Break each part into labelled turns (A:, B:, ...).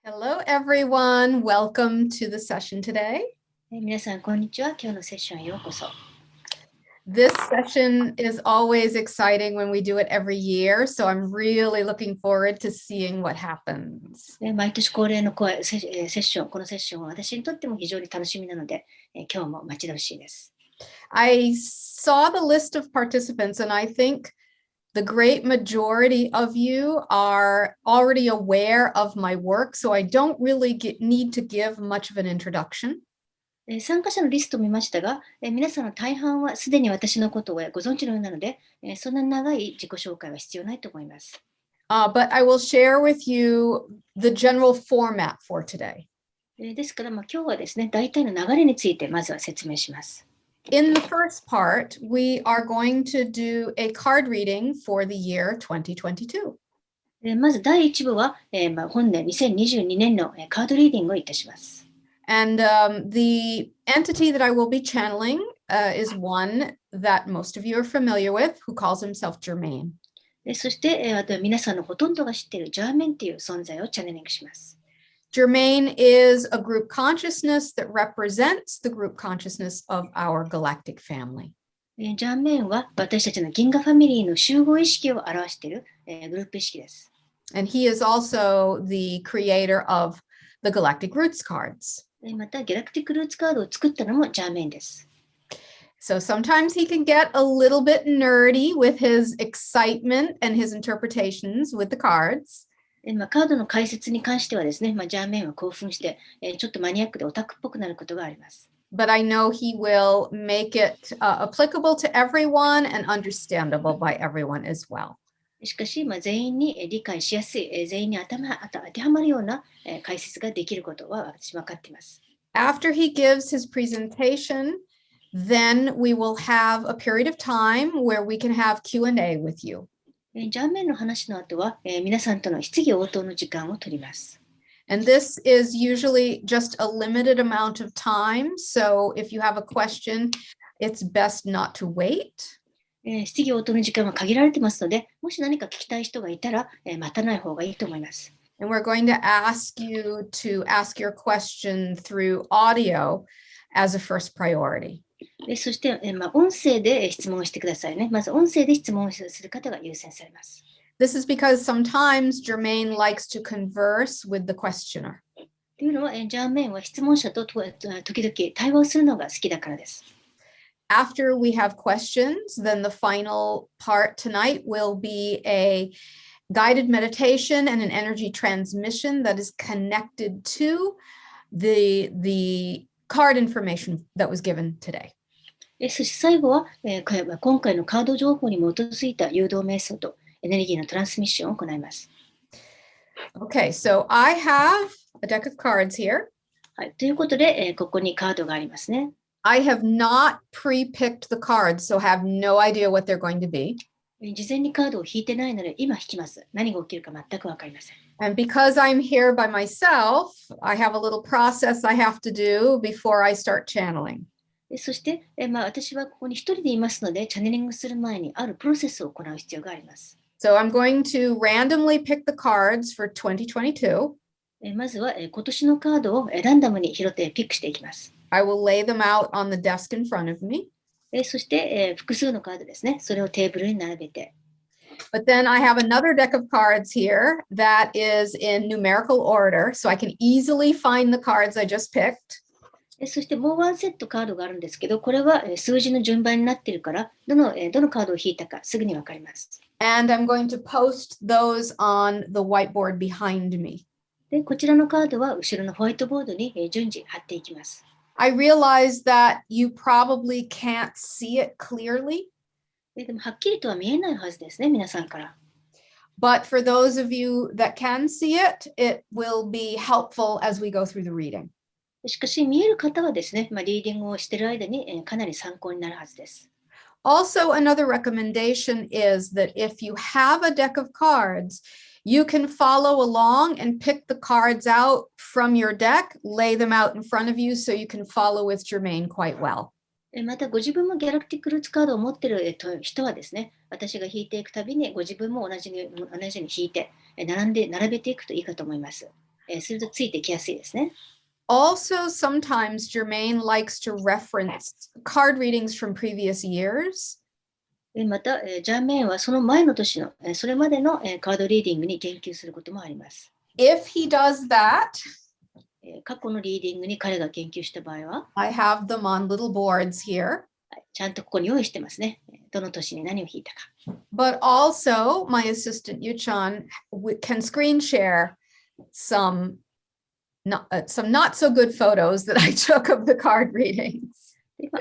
A: Hello, everyone. Welcome to the session today.
B: 皆さん、こんにちは。今日のセッションへようこそ。
A: This session is always exciting when we do it every year, so I'm really looking forward to seeing what happens.
B: 毎年恒例のこのセッションは私にとっても非常に楽しみなので、今日も待ち遠しいです。
A: I saw the list of participants, and I think the great majority of you are already aware of my work, so I don't really need to give much of an introduction.
B: 参加者のリストを見ましたが、皆さんの大半はすでに私のことをご存知のようなので、そんな長い自己紹介は必要ないと思います。
A: But I will share with you the general format for today.
B: ですから、今日はですね、大体の流れについてまずは説明します。
A: In the first part, we are going to do a card reading for the year 2022.
B: まず第1部は、本年2022年のカードリーディングをいたします。
A: And the entity that I will be channeling is one that most of you are familiar with, who calls himself Germane.
B: そして、皆さんのほとんどが知っているジャーメンという存在をチャネリングします。
A: Germane is a group consciousness that represents the group consciousness of our galactic family.
B: ジャーメンは私たちの銀河ファミリーの集合意識を表している、グループ意識です。
A: And he is also the creator of the Galactic Roots cards.
B: また、ギャラクティックルーツカードを作ったのもジャーメンです。
A: So sometimes he can get a little bit nerdy with his excitement and his interpretations with the cards.
B: カードの解説に関してはですね、ジャーメンは興奮して、ちょっとマニアックでオタクっぽくなることがあります。
A: But I know he will make it applicable to everyone and understandable by everyone as well.
B: しかし、全員に理解しやすい、全員に当てはまるような解説ができることは私は分かっています。
A: After he gives his presentation, then we will have a period of time where we can have Q&A with you.
B: ジャーメンの話の後は、皆さんとの質疑応答の時間を取ります。
A: And this is usually just a limited amount of time. So if you have a question, it's best not to wait.
B: 質疑応答の時間は限られてますので、もし何か聞きたい人がいたら、待たない方がいいと思います。
A: And we're going to ask you to ask your question through audio as a first priority.
B: そして、音声で質問してくださいね。まず音声で質問する方が優先されます。
A: This is because sometimes Germane likes to converse with the questioner.
B: というのは、ジャーメンは質問者と時々対話をするのが好きだからです。
A: After we have questions, then the final part tonight will be a guided meditation and an energy transmission that is connected to the card information that was given today.
B: そして最後は、今回のカード情報に基づいた誘導瞑想とエネルギーのトランスミッションを行います。
A: Okay, so I have a deck of cards here.
B: はい、ということで、ここにカードがありますね。
A: I have not pre-picked the cards, so have no idea what they're going to be.
B: 事前にカードを引いてないので、今引きます。何が起きるか全くわかりません。
A: And because I'm here by myself, I have a little process I have to do before I start channeling.
B: そして、私はここに一人でいますので、チャネリングする前にあるプロセスを行う必要があります。
A: So I'm going to randomly pick the cards for 2022.
B: まずは、今年のカードをランダムに拾ってピックしていきます。
A: I will lay them out on the desk in front of me.
B: そして、複数のカードですね。それをテーブルに並べて。
A: But then I have another deck of cards here that is in numerical order, so I can easily find the cards I just picked.
B: そしてもうワンセットカードがあるんですけど、これは数字の順番になっているから、どのカードを引いたかすぐにわかります。
A: And I'm going to post those on the whiteboard behind me.
B: で、こちらのカードは後ろのホワイトボードに順次貼っていきます。
A: I realize that you probably can't see it clearly.
B: でもはっきりとは見えないはずですね、皆さんから。
A: But for those of you that can see it, it will be helpful as we go through the reading.
B: しかし、見える方はですね、リーディングをしている間にかなり参考になるはずです。
A: Also, another recommendation is that if you have a deck of cards, you can follow along and pick the cards out from your deck, lay them out in front of you so you can follow with Germane quite well.
B: また、ご自分もギャラクティックルーツカードを持っている人はですね、私が引いていくたびにご自分も同じように引いて並べていくといいかと思います。するとついてきやすいですね。
A: Also, sometimes Germane likes to reference card readings from previous years.
B: また、ジャーメインはその前の年の、それまでの、カードリーディングに言及することもあります。
A: If he does that,
B: 過去のリーディングに彼が言及した場合は、
A: I have them on little boards here.
B: ちゃんとここに用意してますね。どの年に何を引いたか。
A: But also, my assistant Yuchan can screen share some not so good photos that I took of the card readings.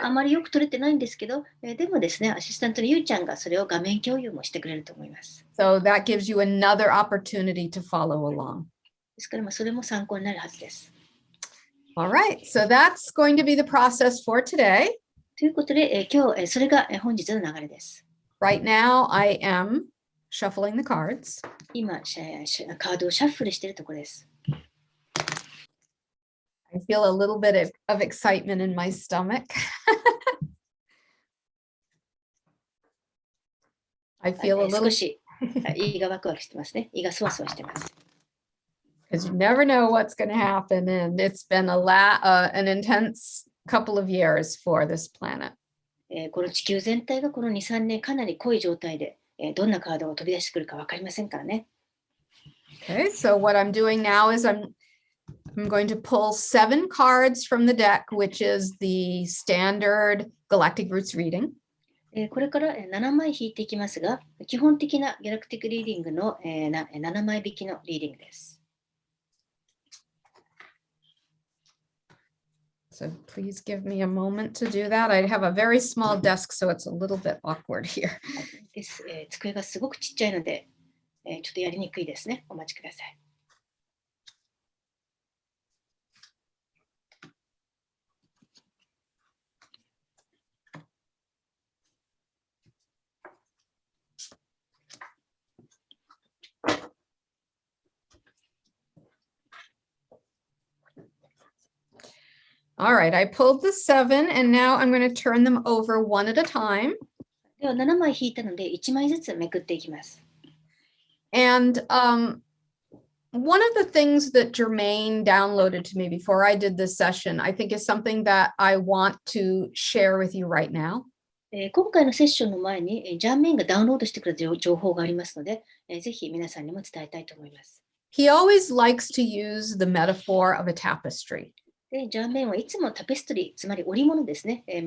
B: あまりよく撮れてないんですけど、でもですね、アシスタントのゆうちゃんがそれを画面共有もしてくれると思います。
A: So that gives you another opportunity to follow along.
B: ですから、それも参考になるはずです。
A: All right, so that's going to be the process for today.
B: ということで、今日、それが本日の流れです。
A: Right now, I am shuffling the cards.
B: 今、カードをシャッフルしているところです。
A: I feel a little bit of excitement in my stomach. I feel a little.
B: 少し胃がワクワクしてますね。胃がそわそわしてます。
A: Because you never know what's going to happen, and it's been an intense couple of years for this planet.
B: この地球全体がこの2、3年かなり濃い状態で、どんなカードが飛び出してくるか分かりませんからね。
A: Okay, so what I'm doing now is I'm going to pull 7 cards from the deck, which is the standard Galactic Roots reading.
B: これから7枚引いていきますが、基本的なギャラクティックリーディングの7枚引きのリーディングです。
A: So please give me a moment to do that. I have a very small desk, so it's a little bit awkward here.
B: です。机がすごくちっちゃいので、ちょっとやりにくいですね。お待ちください。
A: All right, I pulled the 7, and now I'm going to turn them over one at a time.
B: では7枚引いたので1枚ずつめくっていきます。
A: And one of the things that Germane downloaded to me before I did this session, I think is something that I want to share with you right now.
B: 今回のセッションの前に、ジャーメインがダウンロードしてくれた情報がありますので、ぜひ皆さんにも伝えたいと思います。
A: He always likes to use the metaphor of a tapestry.
B: でジャーメインはいつもタペストリー、つまり織物ですね。布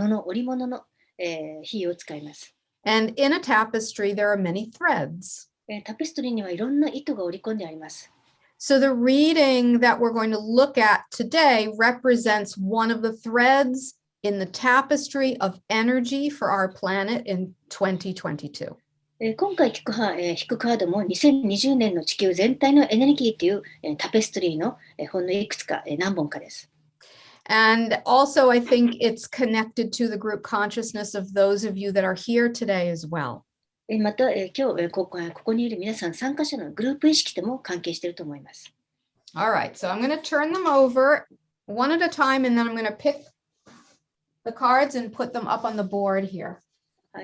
B: の織物の、比喩を使います。
A: And in a tapestry, there are many threads.
B: タペストリーにはいろんな糸が織り込んであります。
A: So the reading that we're going to look at today represents one of the threads in the tapestry of energy for our planet in 2022.
B: 今回引くカードも2020年の地球全体のエネルギーというタペストリーのほんのいくつか何本かです。
A: And also, I think it's connected to the group consciousness of those of you that are here today as well.
B: また、今日ここにいる皆さん参加者のグループ意識とも関係していると思います。
A: All right, so I'm going to turn them over one at a time, and then I'm going to pick the cards and put them up on the board here.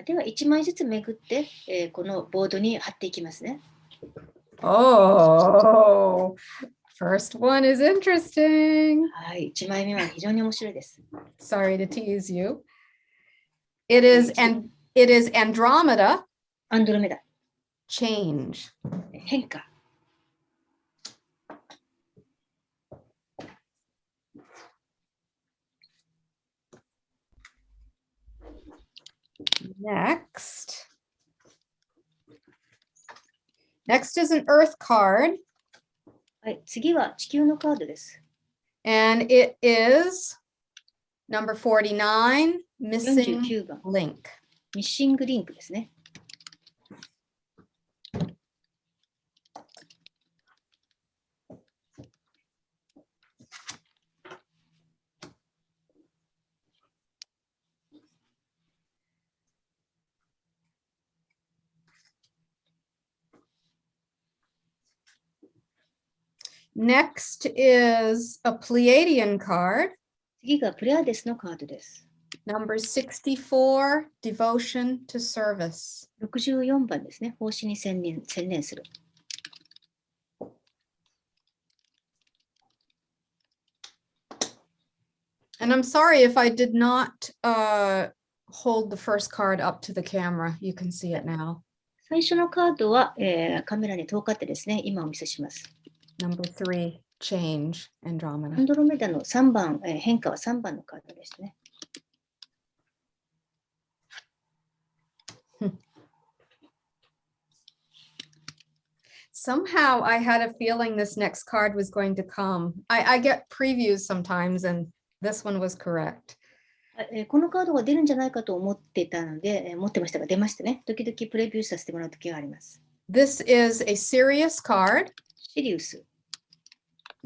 B: では1枚ずつめぐって、このボードに貼っていきますね。
A: Oh, first one is interesting.
B: はい、1枚目は非常に面白いです。
A: Sorry to tease you. It is Andromeda.
B: アンドロメダ。
A: Change.
B: 変化。
A: Next is an Earth card.
B: はい、次は地球のカードです。
A: And it is number 49, Missing
B: 49番。
A: Link.
B: ミッシングリンクですね。
A: Next is a Pleiadian card.
B: 次がプレアデスのカードです。
A: Number 64, Devotion to Service.
B: 64番ですね。奉仕に専念する。
A: And I'm sorry if I did not hold the first card up to the camera. You can see it now.
B: 最初のカードは、カメラに遠かってですね、今お見せします。
A: Number 3, change,
B: ア
A: Andromeda.
B: ンドロメダの3番、変化は3番のカードですね。
A: Somehow I had a feeling this next card was going to come. I get previews sometimes, and this one was correct.
B: このカードが出るんじゃないかと思ってたので、持ってましたが出ましたね。時々プレビューさせてもらう時があります。
A: This is a serious card.
B: シリウス。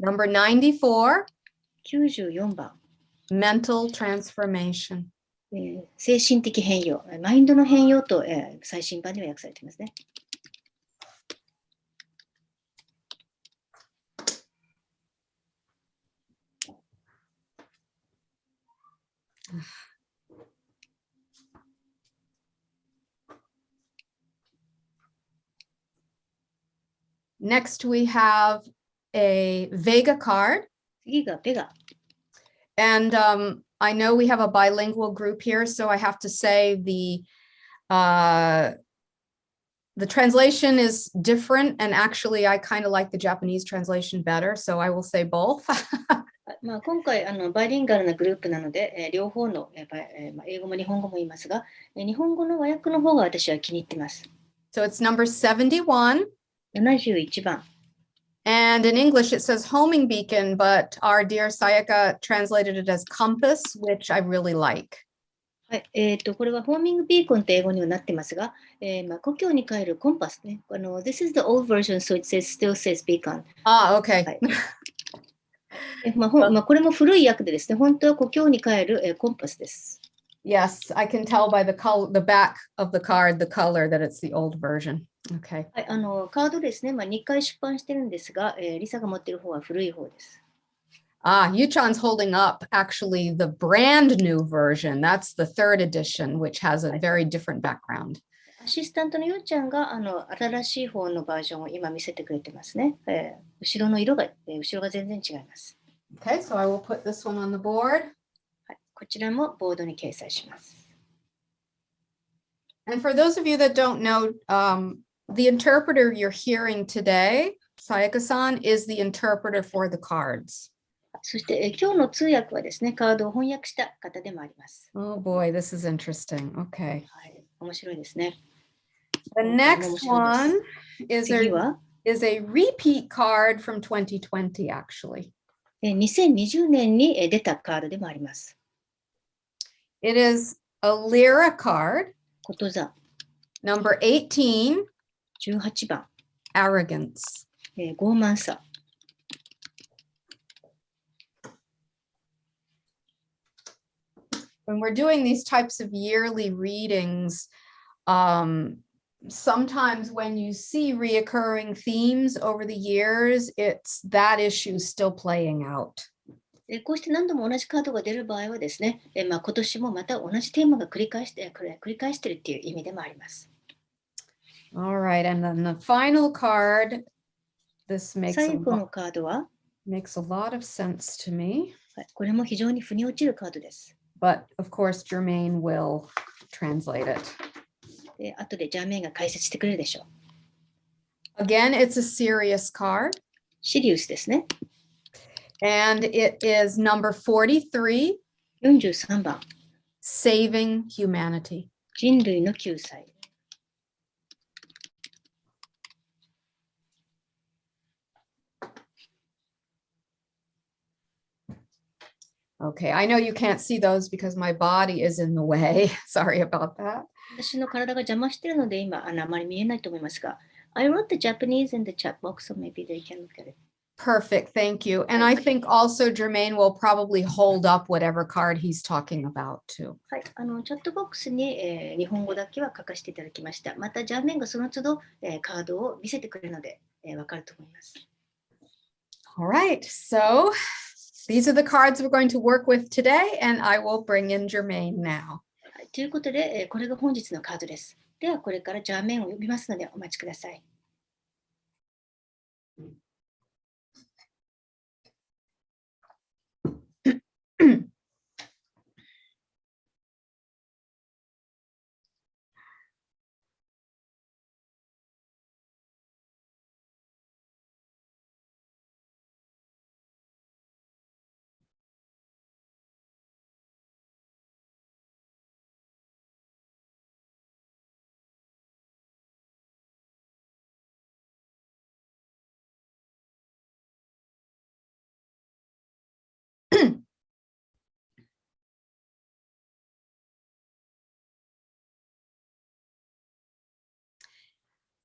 A: Number 94.
B: 94番。
A: Mental transformation.
B: 精神的変容。マインドの変容と、最新版には訳されていますね。
A: Next, we have a Vega card.
B: 次がベガ。
A: And I know we have a bilingual group here, so I have to say the translation is different. And actually, I kind of like the Japanese translation better, so I will say both.
B: まあ、今回バイリンガルなグループなので、両方の、英語も日本語も言いますが、日本語の和訳の方が私は気に入っています。
A: So it's number 71.
B: 71番。
A: And in English, it says homing beacon, but our dear Sayaka translated it as compass, which I really like.
B: はい、これはホーミングビーコンって英語にはなってますが、故郷に帰るコンパスね。This is the old version, so it still says beacon.
A: Ah, okay.
B: はい、これも古い訳でですね、本当は故郷に帰る、コンパスです。
A: Yes, I can tell by the back of the card, the color, that it's the old version. Okay.
B: はい、カードですね、2回出版してるんですが、リサが持っている方は古い方です。
A: Yuchan's holding up actually the brand new version. That's the 3rd edition, which has a very different background.
B: アシスタントのゆうちゃんが新しい方のバージョンを今見せてくれてますね。後ろの色が、後ろが全然違います。
A: Okay, so I will put this one on the board.
B: はい、こちらもボードに掲載します。
A: And for those of you that don't know, the interpreter you're hearing today, Sayaka-san, is the interpreter for the cards.
B: そして、今日の通訳はですね、カードを翻訳した方でもあります。
A: Oh boy, this is interesting. Okay.
B: はい、面白いですね。
A: The next one is a repeat card from 2020, actually.
B: 2020年に出たカードでもあります。
A: It is a Lyra card.
B: ことざ。
A: Number 18.
B: 18番。
A: Arrogance.
B: 傲慢さ。
A: When we're doing these types of yearly readings, sometimes when you see reoccurring themes over the years, it's that issue still playing out.
B: こうして何度も同じカードが出る場合はですね、今年もまた同じテーマが繰り返してるっていう意味でもあります。
A: All right, and then the final card, this makes
B: 最後のカードは
A: makes a lot of sense to me.
B: これも非常に腑に落ちるカードです。
A: But of course, Germane will translate it.
B: 後でジャーメインが解説してくれるでしょう。
A: Again, it's a serious card.
B: シリウスですね。
A: And it is number 43.
B: 43番。
A: Saving humanity.
B: 人類の救済。
A: Okay, I know you can't see those because my body is in the way. Sorry about that.
B: 私の体が邪魔しているので今あまり見えないと思いますが、I wrote the Japanese in the chat box, so maybe they can look at it.
A: Perfect, thank you. And I think also Germane will probably hold up whatever card he's talking about too.
B: はい、チャットボックスに、日本語だけは書かせていただきました。またジャーメンがその都度、カードを見せてくれるので、わかると思います。
A: All right, so these are the cards we're going to work with today, and I will bring in Germane now.
B: はい、ということで、これが本日のカードです。ではこれからジャーメンを呼びますのでお待ちください。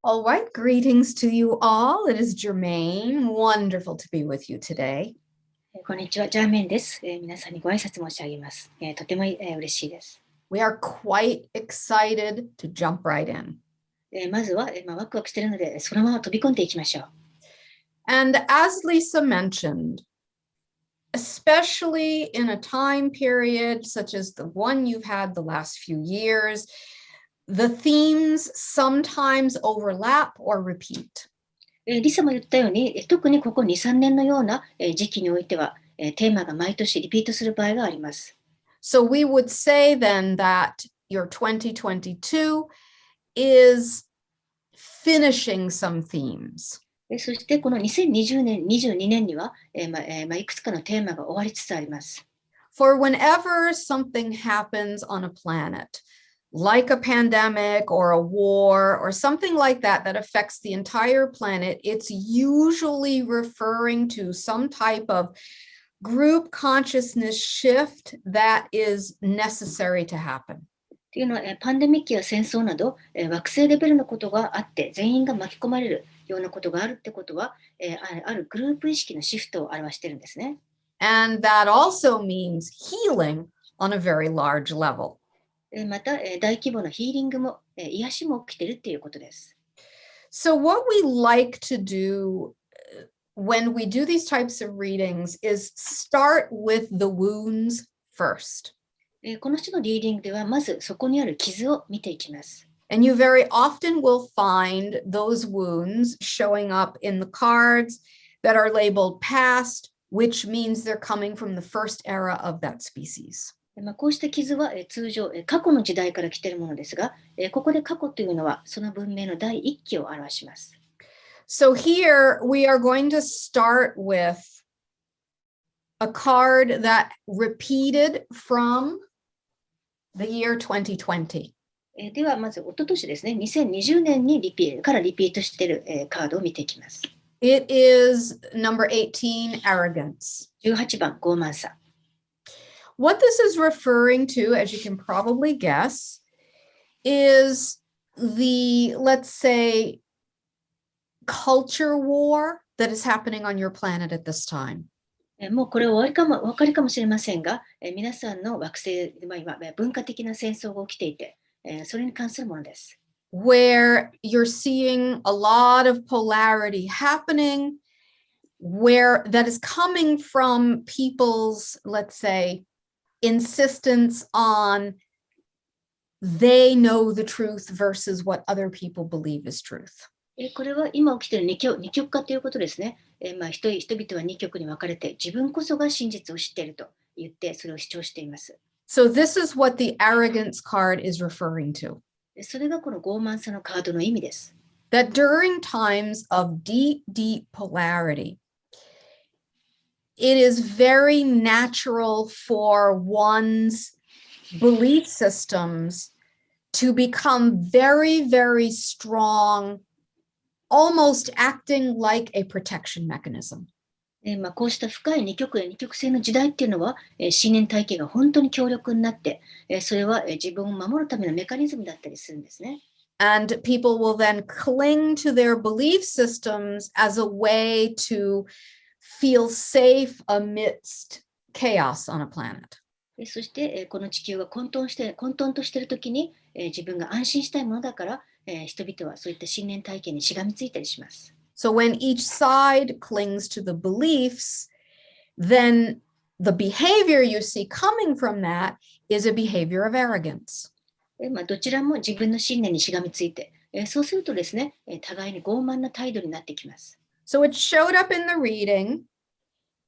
A: All right, greetings to you all. It is Germane. Wonderful to be with you today.
B: こんにちは、ジャーメンです。皆さんにご挨拶申し上げます。とても嬉しいです。
A: We are quite excited to jump right in.
B: まずは、ワクワクしているので、そのまま飛び込んでいきましょう。
A: And as Lyssa mentioned, especially in a time period such as the one you've had the last few years, the themes sometimes overlap or repeat.
B: リサも言ったように、特にここ2、3年のような時期においては、テーマが毎年リピートする場合があります。
A: So we would say then that your 2022 is finishing some themes.
B: そしてこの2020年、22年には、いくつかのテーマが終わりつつあります。
A: For whenever something happens on a planet, like a pandemic or a war or something like that that affects the entire planet, it's usually referring to some type of group consciousness shift that is necessary to happen.
B: というのは、パンデミックや戦争など、惑星レベルのことがあって全員が巻き込まれるようなことがあるってことは、あるグループ意識のシフトを表しているんですね。
A: And that also means healing on a very large level.
B: また、大規模なヒーリングも、癒しも起きているっていうことです。
A: So what we like to do when we do these types of readings is start with the wounds first.
B: この人のリーディングではまずそこにある傷を見ていきます。
A: And you very often will find those wounds showing up in the cards that are labeled past, which means they're coming from the first era of that species.
B: こうした傷は通常過去の時代から来ているものですが、ここで過去というのはその文明の第一期を表します。
A: So here we are going to start with a card that repeated from the year 2020.
B: ではまず一昨年ですね、2020年にリピートしているカードを見ていきます。
A: It is number 18, arrogance.
B: 18番、傲慢さ。
A: What this is referring to, as you can probably guess, is the, let's say, culture war that is happening on your planet at this time.
B: もうこれお分かりかもしれませんが、皆さんの惑星、今文化的な戦争が起きていて、それに関するものです。
A: Where you're seeing a lot of polarity happening, where that is coming from people's, let's say, insistence on they know the truth versus what other people believe is truth.
B: これは今起きている二極化ということですね。人々は二極に分かれて自分こそが真実を知っていると言ってそれを主張しています。
A: So this is what the arrogance card is referring to.
B: それがこの傲慢さのカードの意味です。
A: That during times of deep, deep polarity, it is very natural for one's belief systems to become very, very strong, almost acting like a protection mechanism.
B: こうした深い二極性の時代っていうのは、信念体系が本当に強力になって、それは自分を守るためのメカニズムだったりするんですね。
A: And people will then cling to their belief systems as a way to feel safe amidst chaos on a planet.
B: そして、この地球が混沌としているときに、自分が安心したいものだから、人々はそういった信念体系にしがみついたりします。
A: So when each side clings to the beliefs, then the behavior you see coming from that is a behavior of arrogance.
B: どちらも自分の信念にしがみついて、そうするとですね、互いに傲慢な態度になってきます。
A: So it showed up in the reading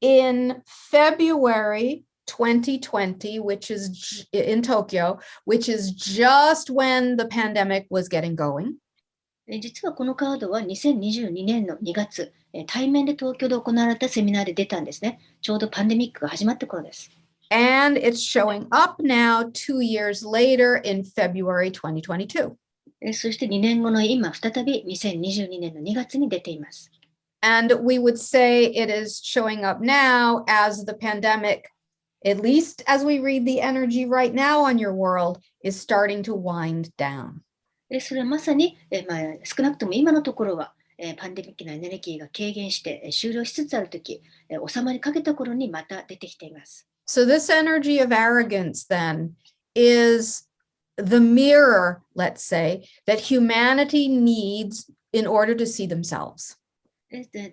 A: in February 2020, which is in Tokyo, which is just when the pandemic was getting going.
B: 実はこのカードは2022年の2月、対面で東京で行われたセミナーで出たんですね。ちょうどパンデミックが始まった頃です。
A: And it's showing up now 2 years later in February 2022.
B: そして2年後の今、再び2022年の2月に出ています。
A: And we would say it is showing up now as the pandemic, at least as we read the energy right now on your world, is starting to wind down.
B: それはまさに、少なくとも今のところは、パンデミックなエネルギーが軽減して、終了しつつあるとき、収まりかけた頃にまた出てきています。
A: So this energy of arrogance then is the mirror, let's say, that humanity needs in order to see themselves.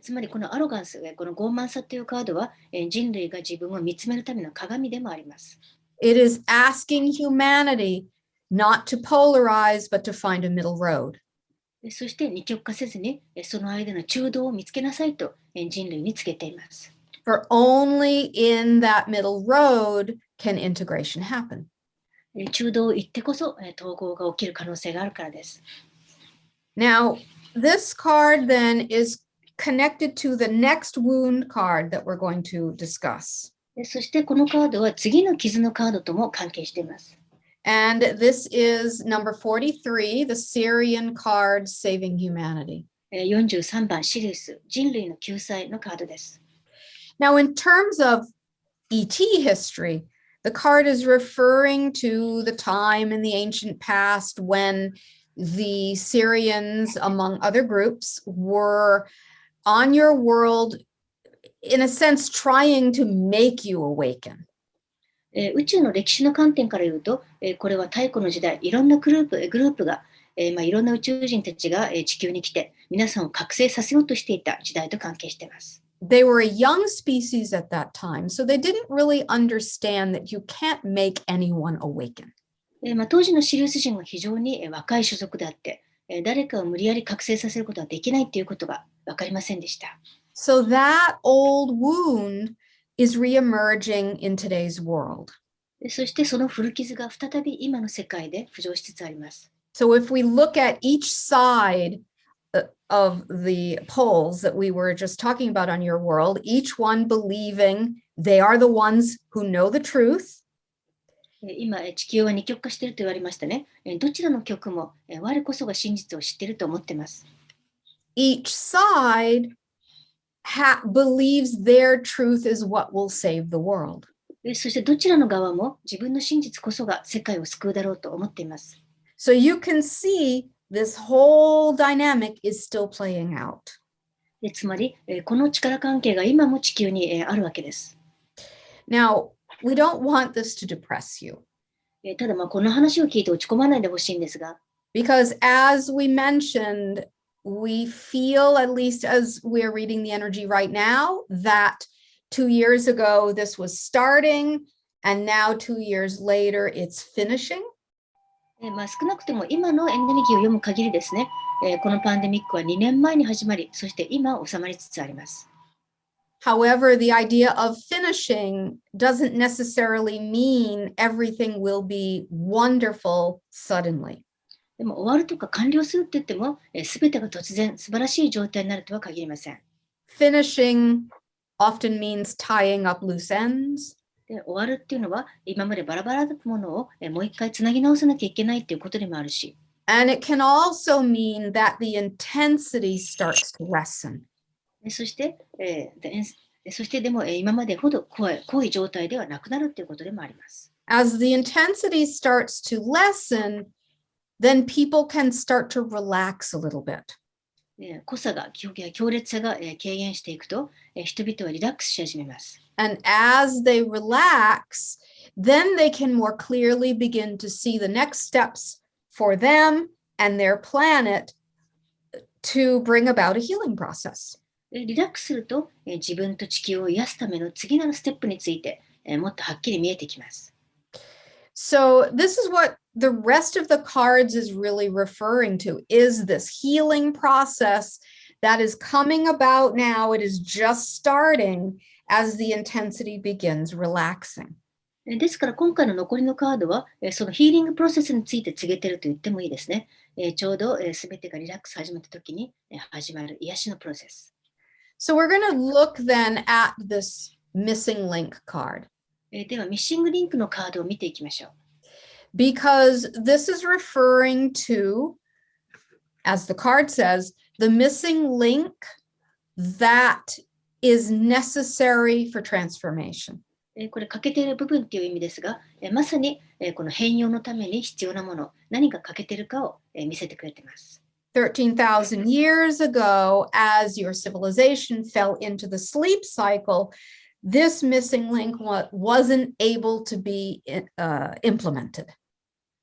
B: つまりこのアロガンス、この傲慢さというカードは、人類が自分を見つめるための鏡でもあります。
A: It is asking humanity not to polarize, but to find a middle road.
B: そして二極化せずに、その間の中道を見つけなさいと、人類に告げています。
A: For only in that middle road can integration happen.
B: 中道を行ってこそ、統合が起きる可能性があるからです。
A: Now, this card then is connected to the next wound card that we're going to discuss.
B: そしてこのカードは次の傷のカードとも関係しています。
A: And this is number 43, the Sirian card saving humanity.
B: 43番シリウス、人類の救済のカードです。
A: Now, in terms of ET history, the card is referring to the time in the ancient past when the Sirians, among other groups, were on your world, in a sense, trying to make you awaken.
B: 宇宙の歴史の観点から言うと、これは太古の時代、いろんなグループが、いろんな宇宙人たちが、地球に来て、皆さんを覚醒させようとしていた時代と関係しています。
A: They were a young species at that time, so they didn't really understand that you can't make anyone awaken.
B: 当時のシリウス人は非常に、若い種族であって、誰かを無理やり覚醒させることはできないということが分かりませんでした。
A: So that old wound is reemerging in today's world.
B: そしてその古傷が再び今の世界で浮上しつつあります。
A: So if we look at each side of the poles that we were just talking about on your world, each one believing they are the ones who know the truth.
B: 今、地球は二極化していると言われましたね。どちらの極も我こそが真実を知っていると思っています。
A: Each side believes their truth is what will save the world.
B: そしてどちらの側も自分の真実こそが世界を救うだろうと思っています。
A: So you can see this whole dynamic is still playing out.
B: つまり、この力関係が今も地球にあるわけです。
A: Now, we don't want this to depress you.
B: ただ、この話を聞いて落ち込まないでほしいんですが、
A: Because as we mentioned, we feel, at least as we're reading the energy right now, that 2 years ago this was starting, and now 2 years later it's finishing.
B: 少なくとも今のエネルギーを読む限りですね、このパンデミックは2年前に始まり、そして今収まりつつあります。
A: However, the idea of finishing doesn't necessarily mean everything will be wonderful suddenly.
B: でも終わるとか完了するって言っても、すべてが突然素晴らしい状態になるとは限りません。
A: Finishing often means tying up loose ends.
B: で終わるっていうのは今までバラバラだったものをもう一回つなぎ直さなきゃいけないっていうことでもあるし。
A: And it can also mean that the intensity starts to lessen.
B: そしてでも今までほど濃い状態ではなくなるっていうことでもあります。
A: As the intensity starts to lessen, then people can start to relax a little bit.
B: 濃さが強烈さが軽減していくと、人々はリラックスし始めます。
A: And as they relax, then they can more clearly begin to see the next steps for them and their planet to bring about a healing process.
B: リラックスすると、自分と地球を癒すための次なるステップについて、もっとはっきり見えてきます。
A: So this is what the rest of the cards is really referring to, is this healing process that is coming about now. It is just starting as the intensity begins relaxing.
B: ですから今回の残りのカードは、そのヒーリングプロセスについて告げていると言ってもいいですね。ちょうどすべてがリラックス始めたときに始まる癒しのプロセス。
A: So we're going to look then at this missing link card.
B: では、ミッシングリンクのカードを見ていきましょう。
A: Because this is referring to, as the card says, the missing link that is necessary for transformation.
B: これ欠けている部分っていう意味ですが、まさにこの変容のために必要なもの、何が欠けているかを見せてくれています。
A: 13,000 years ago, as your civilization fell into the sleep cycle, this missing link wasn't able to be implemented.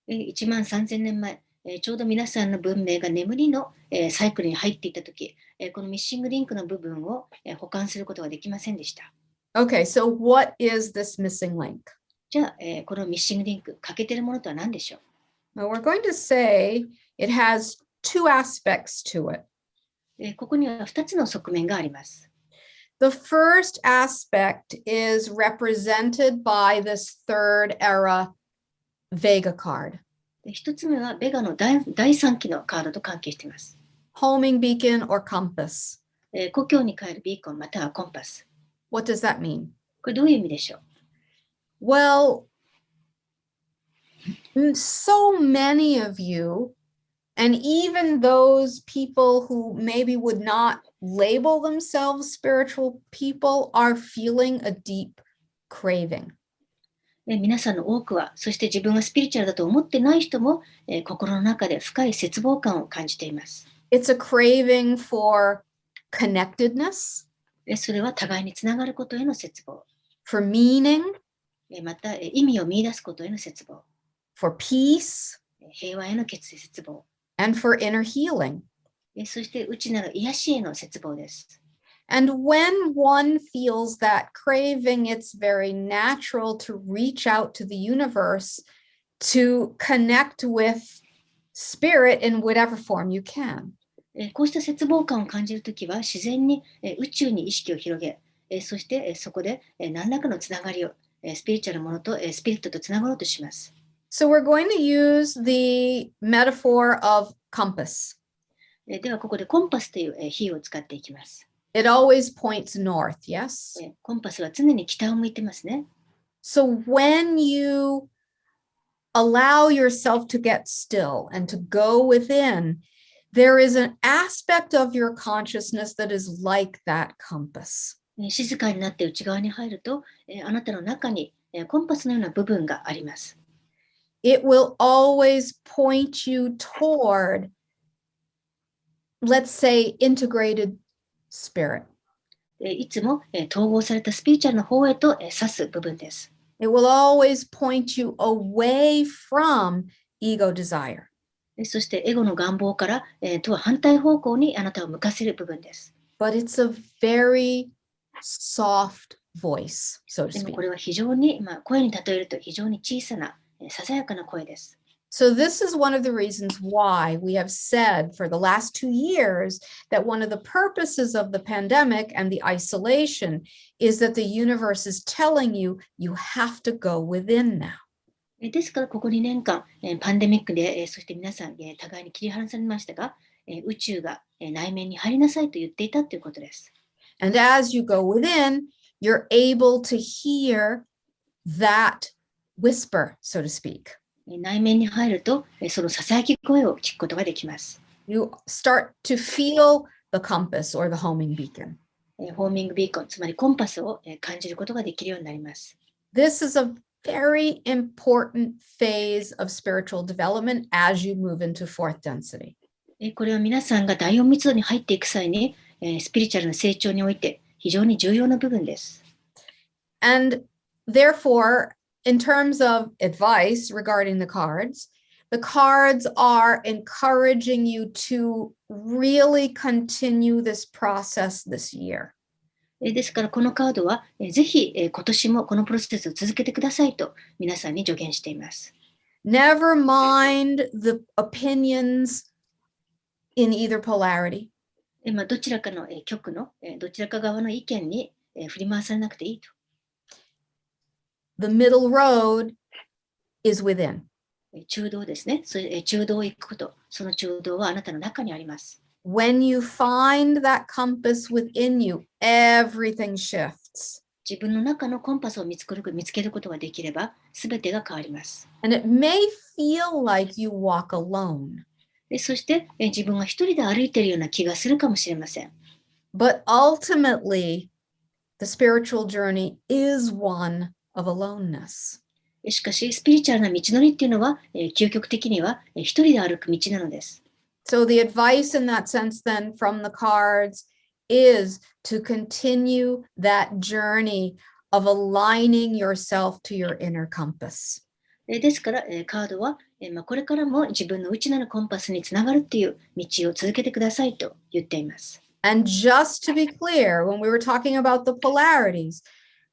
B: 1万3000年前、ちょうど皆さんの文明が眠りのサイクルに入っていたとき、このミッシングリンクの部分を保管することができませんでした。
A: Okay, so what is this missing link?
B: じゃあ、このミッシングリンク、欠けているものとは何でしょう？
A: Well, we're going to say it has two aspects to it.
B: ここには2つの側面があります。
A: The first aspect is represented by this third era Vega card.
B: 1つ目はベガの第3期のカードと関係しています。
A: Homing beacon or compass.
B: 故郷に帰るビーコンまたはコンパス。
A: What does that mean?
B: これどういう意味でしょう？
A: Well, so many of you, and even those people who maybe would not label themselves spiritual people, are feeling a deep craving.
B: 皆さんの多くは、そして自分がスピリチュアルだと思ってない人も、心の中で深い絶望感を感じています。
A: It's a craving for connectedness,
B: それは互いにつながることへの絶望。
A: for meaning,
B: また、意味を見出すことへの絶望。
A: for peace,
B: 平和への絶望。
A: and for inner healing.
B: そして内なる癒しへの絶望です。
A: And when one feels that craving, it's very natural to reach out to the universe to connect with spirit in whatever form you can.
B: こうした絶望感を感じるときは自然に宇宙に意識を広げ、そしてそこで何らかのつながりをスピリチュアルものとスピリットとつながろうとします。
A: So we're going to use the metaphor of compass.
B: ではここでコンパスという比喩を使っていきます。
A: It always points north, yes?
B: コンパスは常に北を向いてますね。
A: So when you allow yourself to get still and to go within, there is an aspect of your consciousness that is like that compass.
B: 静かになって内側に入ると、あなたの中にコンパスのような部分があります。
A: It will always point you toward, let's say, integrated spirit.
B: いつも統合されたスピリチュアルの方へと指す部分です。
A: It will always point you away from ego desire.
B: そしてエゴの願望からとは反対方向にあなたを向かせる部分です。
A: But it's a very soft voice, so to
B: でも
A: speak.
B: これは非常に、声に例えると非常に小さなささやかな声です。
A: So this is one of the reasons why we have said for the last 2 years that one of the purposes of the pandemic and the isolation is that the universe is telling you, you have to go within now.
B: ですからここ2年間パンデミックでそして皆さん互いに切り離されましたが宇宙が内面に入りなさいと言っていたということです。
A: And as you go within, you're able to hear that whisper, so to speak.
B: 内面に入るとそのささやき声を聞くことができます。
A: You start to feel the compass or the homing beacon.
B: ホーミングビーコン、つまりコンパスを感じることができるようになります。
A: This is a very important phase of spiritual development as you move into fourth density.
B: これは皆さんが第4密度に入っていく際にスピリチュアルな成長において非常に重要な部分です。
A: And therefore, in terms of advice regarding the cards are encouraging you to really continue this process this year.
B: ですからこのカードはぜひ今年もこのプロセスを続けてくださいと皆さんに助言しています。
A: Never mind the opinions in either polarity.
B: どちらかの極のどちらか側の意見に振り回されなくていいと。
A: The middle road is within.
B: 中道ですね。中道を行くこと、その中道はあなたの中にあります。
A: When you find that compass within you, everything shifts.
B: 自分の中のコンパスを見つけることができれば、すべてが変わります。
A: And it may feel like you walk alone.
B: そして自分が一人で歩いているような気がするかもしれません。
A: But ultimately, the spiritual journey is one of aloneness.
B: しかし、スピリチュアルな道のりっていうのは、究極的には一人で歩く道なのです。
A: So the advice in that sense then from the cards is to continue that journey of aligning yourself to your inner compass.
B: ですから、カードは、これからも自分の内なるコンパスにつながるっていう道を続けてくださいと言っています。
A: And just to be clear, when we were talking about the polarities,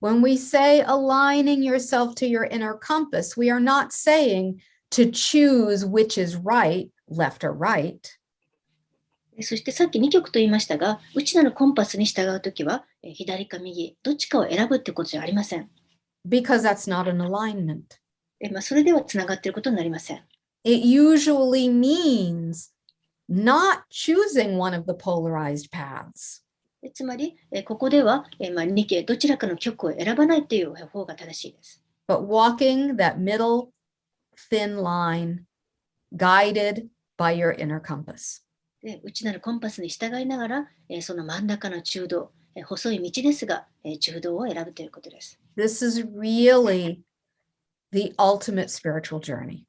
A: when we say aligning yourself to your inner compass, we are not saying to choose which is right, left or right.
B: そしてさっき2曲と言いましたが、内なるコンパスに従うときは、左か右、どっちかを選ぶってことじゃありません。
A: Because that's not an alignment.
B: それではつながっていることになりません。
A: It usually means not choosing one of the polarized paths.
B: つまり、ここでは、2系どちらかの曲を選ばないという方が正しいです。
A: But walking that middle thin line guided by your inner compass.
B: 内なるコンパスに従いながら、その真ん中の中道、細い道ですが、中道を選ぶということです。
A: This is really the ultimate spiritual journey.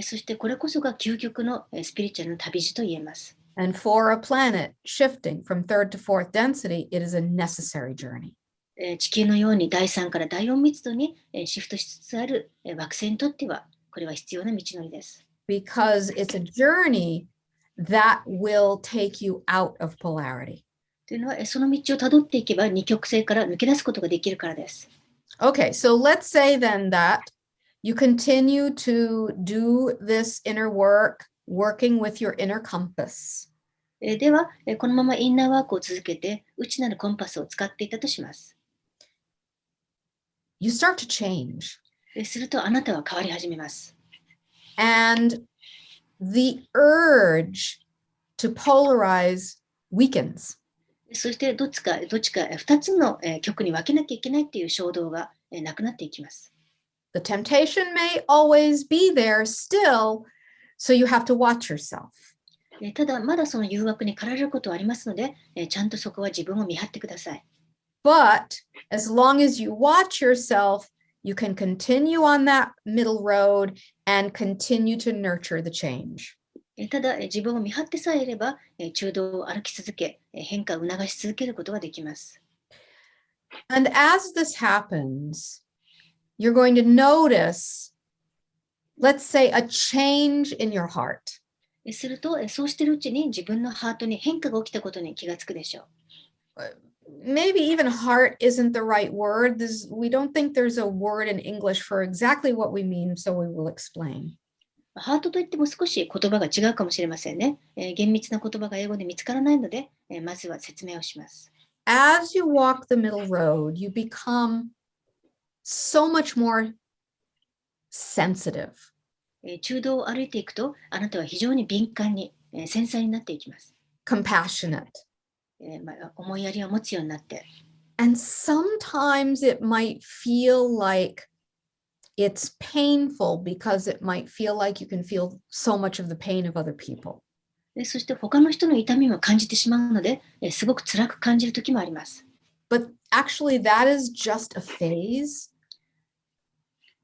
B: そしてこれこそが究極のスピリチュアルの旅路と言えます。
A: And for a planet shifting from third to fourth density, it is a necessary journey.
B: 地球のように第3から第4密度にシフトしつつある惑星にとっては、これは必要な道のりです。
A: Because it's a journey that will take you out of polarity.
B: というのは、その道をたどっていけば二極性から抜け出すことができるからです。
A: Okay, so let's say then that you continue to do this inner work, working with your inner compass.
B: では、このままインナーワークを続けて、内なるコンパスを使っていたとします。
A: You start to change.
B: すると、あなたは変わり始めます。
A: And the urge to polarize weakens.
B: そして、どっちか2つの極に分けなきゃいけないっていう衝動がなくなっていきます。
A: The temptation may always be there still, so you have to watch yourself.
B: ただ、まだその誘惑に駆られることはありますので、ちゃんとそこは自分を見張ってください。
A: But as long as you watch yourself, you can continue on that middle road and continue to nurture the change.
B: ただ、自分を見張ってさえいれば、中道を歩き続け、変化を促し続けることができます。
A: And as this happens, you're going to notice, let's say, a change in your heart.
B: すると、そうしているうちに自分のハートに変化が起きたことに気がつくでしょう。
A: Maybe even heart isn't the right word. We don't think there's a word in English for exactly what we mean, so we will explain.
B: ハートといっても少し言葉が違うかもしれませんね。厳密な言葉が英語で見つからないので、まずは説明をします。
A: As you walk the middle road, you become so much more sensitive.
B: 中道を歩いていくと、あなたは非常に敏感に、繊細になっていきます。
A: Compassionate.
B: 思いやりを持つようになって。
A: And sometimes it might feel like it's painful because it might feel like you can feel so much of the pain of other people.
B: そして他の人の痛みも感じてしまうので、すごく辛く感じる時もあります。
A: But actually that is just a phase.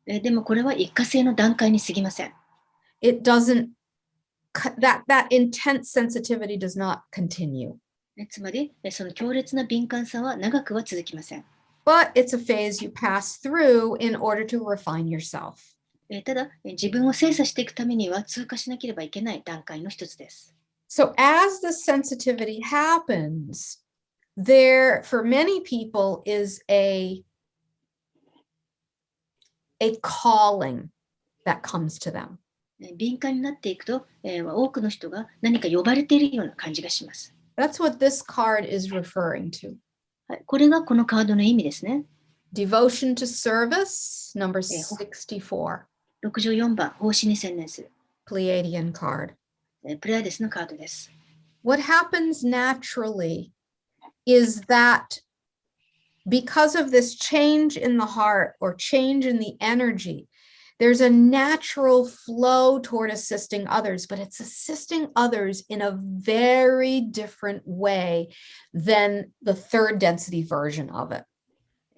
B: でもこれは一過性の段階に過ぎません。
A: It doesn't, that intense sensitivity does not continue.
B: つまり、その強烈な敏感さは長くは続きません。
A: But it's a phase you pass through in order to refine yourself.
B: ただ、自分を精査していくためには通過しなければいけない段階の一つです。
A: So as the sensitivity happens, there, for many people, is a calling that comes to them.
B: 敏感になっていくと、多くの人が何か呼ばれているような感じがします。
A: That's what this card is referring to.
B: これがこのカードの意味ですね。
A: Devotion to service, number 64.
B: 64番、奉仕に専念する。
A: Pleiadian card.
B: プレアデスのカードです。
A: What happens naturally is that because of this change in the heart or change in the energy, there's a natural flow toward assisting others, but it's assisting others in a very different way than the third density version of it.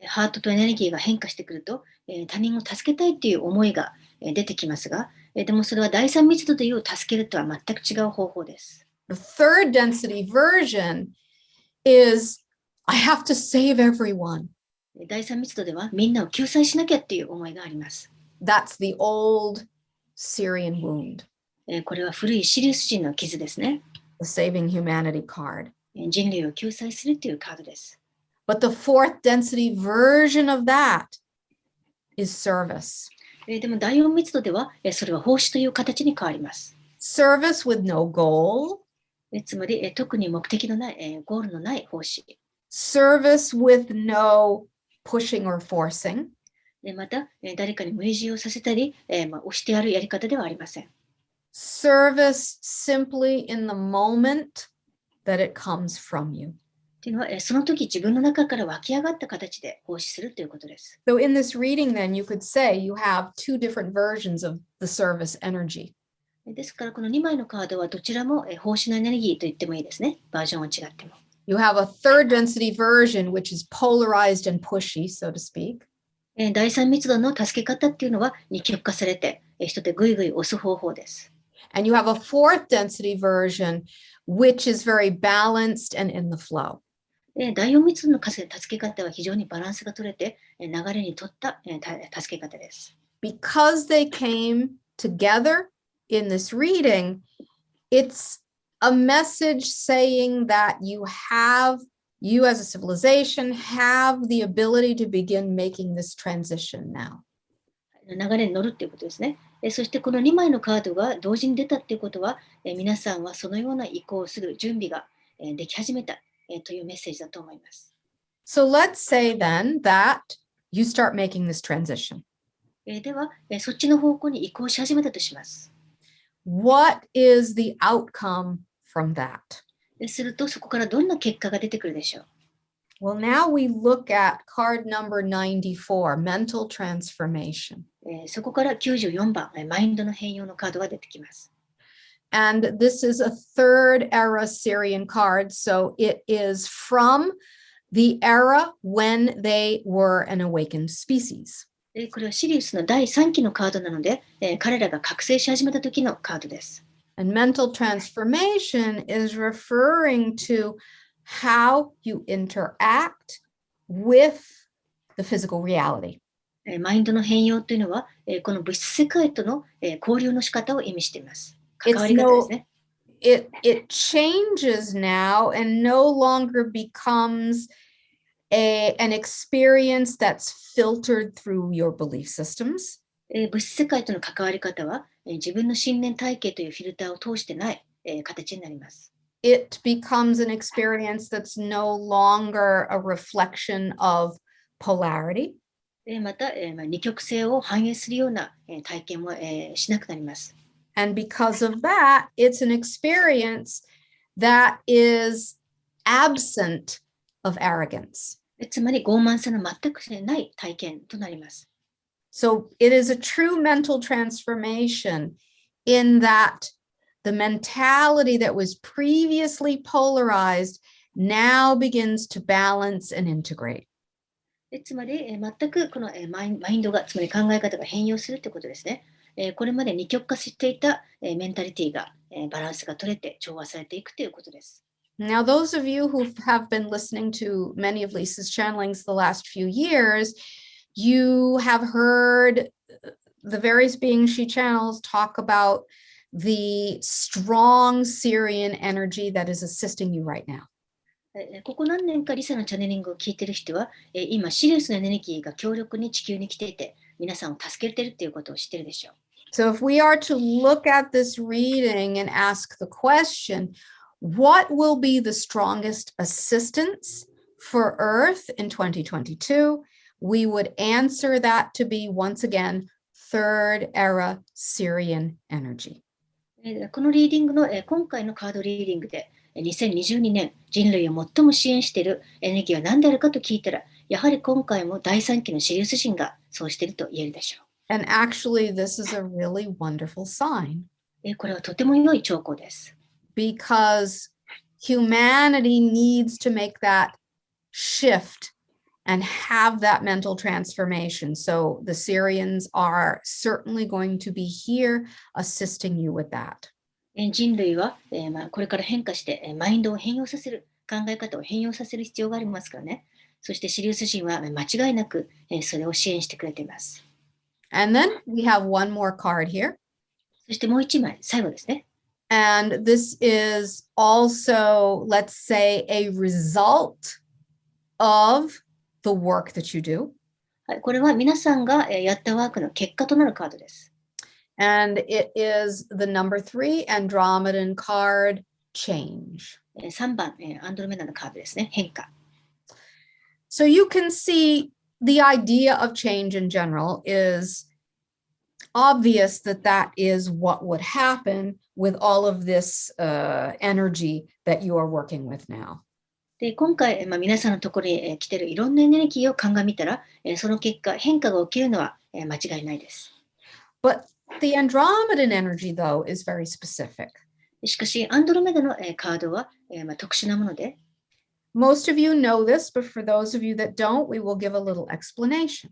B: ハートとエネルギーが変化してくると、他人を助けたいっていう思いが出てきますが、でもそれは第三密度でいう助けるとは全く違う方法です。
A: The third density version is I have to save everyone.
B: 第三密度ではみんなを救済しなきゃっていう思いがあります。
A: That's the old Sirian wound,
B: これは古いシリウス人の傷ですね。
A: the saving humanity card.
B: 人類を救済するっていうカードです。
A: But the fourth density version of that is service.
B: でも第四密度ではそれは奉仕という形に変わります。
A: Service with no goal.
B: つまり特に目的のない、ゴールのない奉仕。
A: Service with no pushing or forcing.
B: また、誰かに無理強いをさせたり、押してやるやり方ではありません。
A: Service simply in the moment that it comes from you.
B: というのは、その時自分の中から湧き上がった形で奉仕するということです。
A: So in this reading, then, you could say you have two different versions of the service energy.
B: ですから、この2枚のカードはどちらも奉仕のエネルギーと言ってもいいですね。バージョンは違っても。
A: You have a third density version, which is polarized and pushy, so to speak.
B: 第三密度の助け方っていうのは二極化されて、人でぐいぐい押す方法です。
A: And you have a fourth density version, which is very balanced and in the flow.
B: 第四密度の助け方は非常にバランスが取れて、流れにとった助け方です。
A: Because they came together in this reading, it's a message saying that you as a civilization have the ability to begin making this transition now.
B: 流れに乗るっていうことですね。そしてこの2枚のカードが同時に出たっていうことは、皆さんはそのような移行をする準備ができ始めたというメッセージだと思います。
A: So let's say then that you start making this transition.
B: では、そっちの方向に移行し始めたとします。
A: What is the outcome from that?
B: すると、そこからどんな結果が出てくるでしょう。
A: Well, now we look at card number 94, mental transformation.
B: そこから94番、マインドの変容のカードが出てきます。
A: And this is a third era Sirian card, so it is from the era when they were an awakened species.
B: これはシリウスの第3期のカードなので、彼らが覚醒し始めた時のカードです。
A: And mental transformation is referring to how you interact with the physical reality.
B: マインドの変容というのは、この物質世界との、交流の仕方を意味しています。関わり方ですね。
A: It changes now and no longer becomes an experience that's filtered through your belief systems.
B: 物質世界との関わり方は、自分の信念体系というフィルターを通してない、形になります。
A: It becomes an experience that's no longer a reflection of polarity.
B: また、二極性を反映するような、体験も、しなくなります。
A: And because of that, it's an experience that is absent of arrogance.
B: つまり傲慢さの全くない体験となります。
A: So it is a true mental transformation in that the mentality that was previously polarized now begins to balance and integrate.
B: つまり、全くこの、マインドが、つまり考え方が変容するということですね。これまで二極化していた、メンタリティが、バランスが取れて調和されていくということです。
A: Now, those of you who have been listening to many of Lyssa's channelings the last few years, you have heard the various beings she channels talk about the strong Sirian energy that is assisting you right now.
B: ここ何年かリサのチャネリングを聞いている人は、今シリウスのエネルギーが強力に地球に来ていて、皆さんを助けているということを知っているでしょう。
A: So if we are to look at this reading and ask the question, what will be the strongest assistance for Earth in 2022? We would answer that to be, once again, third era Sirian energy.
B: このリーディングの、今回のカードリーディングで、2022年人類を最も支援しているエネルギーは何であるかと聞いたら、やはり今回も第3期のシリウス人がそうしていると言えるでしょう。
A: And actually, this is a really wonderful sign.
B: これはとても良い兆候です。
A: Because humanity needs to make that shift and have that mental transformation. So the Sirians are certainly going to be here assisting you with that.
B: 人類は、これから変化して、マインドを変容させる、考え方を変容させる必要がありますからね。そしてシリウス人は間違いなく、それを支援してくれています。
A: And then we have one more card here.
B: そしてもう一枚、最後ですね。
A: And this is also, let's say, a result of the work that you do.
B: はい、これは皆さんがやったワークの結果となるカードです。
A: And it is the number 3 Andromedan card, change.
B: 3番、アンドロメダのカードですね、変化。
A: So you can see the idea of change in general is obvious that that is what would happen with all of this energy that you are working with now.
B: で今回、皆さんのところに来ているいろんなエネルギーを鑑みたら、その結果、変化が起きるのは間違いないです。
A: But the Andromedan energy, though, is very specific.
B: しかし、アンドロメダのカードは特殊なもので、
A: Most of you know this, but for those of you that don't, we will give a little explanation.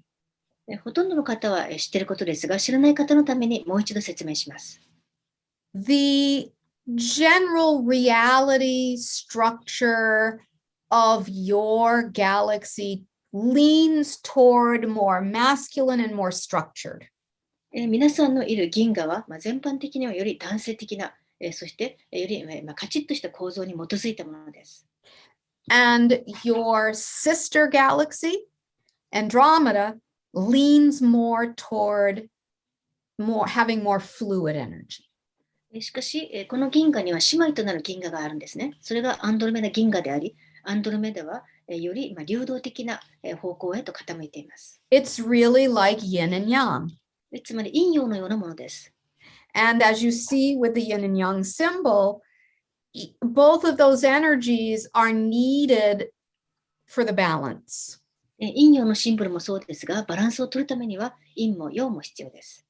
B: ほとんどの方は知っていることですが、知らない方のためにもう一度説明します。
A: The general reality structure of your galaxy leans toward more masculine and more structured.
B: 皆さんのいる銀河は、全般的にはより男性的な、そしてより、カチッとした構造に基づいたものです。
A: And your sister galaxy, Andromeda, leans more toward having more fluid energy.
B: しかし、この銀河には姉妹となる銀河があるんですね。それがアンドロメダ銀河であり、アンドロメダはより流動的な方向へと傾いています。
A: It's really like yin and yang.
B: つまり陰陽のようなものです。
A: And as you see with the yin and yang symbol, both of those energies are needed for the balance.
B: 陰陽のシンボルもそうですが、バランスを取るためには陰も陽も必要です。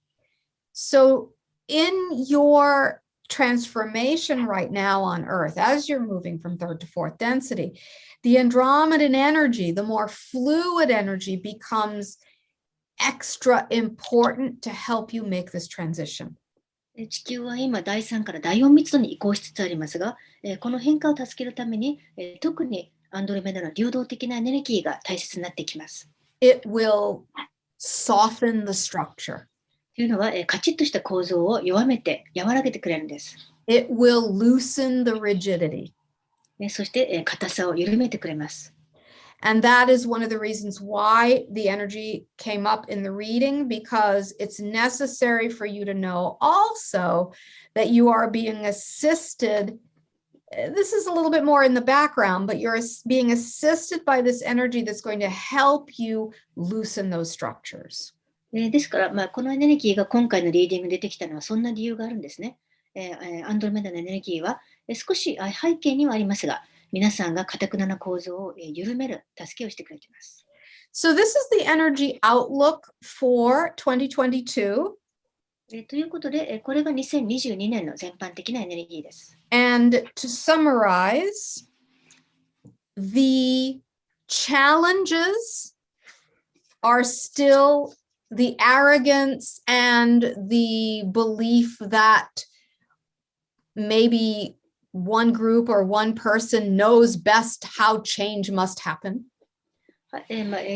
A: So in your transformation right now on Earth, as you're moving from third to fourth density, the Andromedan energy, the more fluid energy, becomes extra important to help you make this transition.
B: 地球は今第3から第4密度に移行しつつありますが、この変化を助けるために、特にアンドロメダの流動的なエネルギーが大切になってきます。
A: It will soften the structure.
B: というのは、カチッとした構造を弱めて和らげてくれるんです。
A: It will loosen the rigidity.
B: そして、硬さを緩めてくれます。
A: And that is one of the reasons why the energy came up in the reading, because it's necessary for you to know also that you are being assisted. This is a little bit more in the background, but you're being assisted by this energy that's going to help you loosen those structures.
B: ですから、このエネルギーが今回のリーディングに出てきたのはそんな理由があるんですね。アンドロメダのエネルギーは少し背景にはありますが、皆さんが堅くなな構造を緩める助けをしてくれています。
A: So this is the energy outlook for 2022.
B: ということで、これが2022年の全般的なエネルギーです。
A: And to summarize, the challenges are still the arrogance and the belief that maybe one group or one person knows best how change must happen.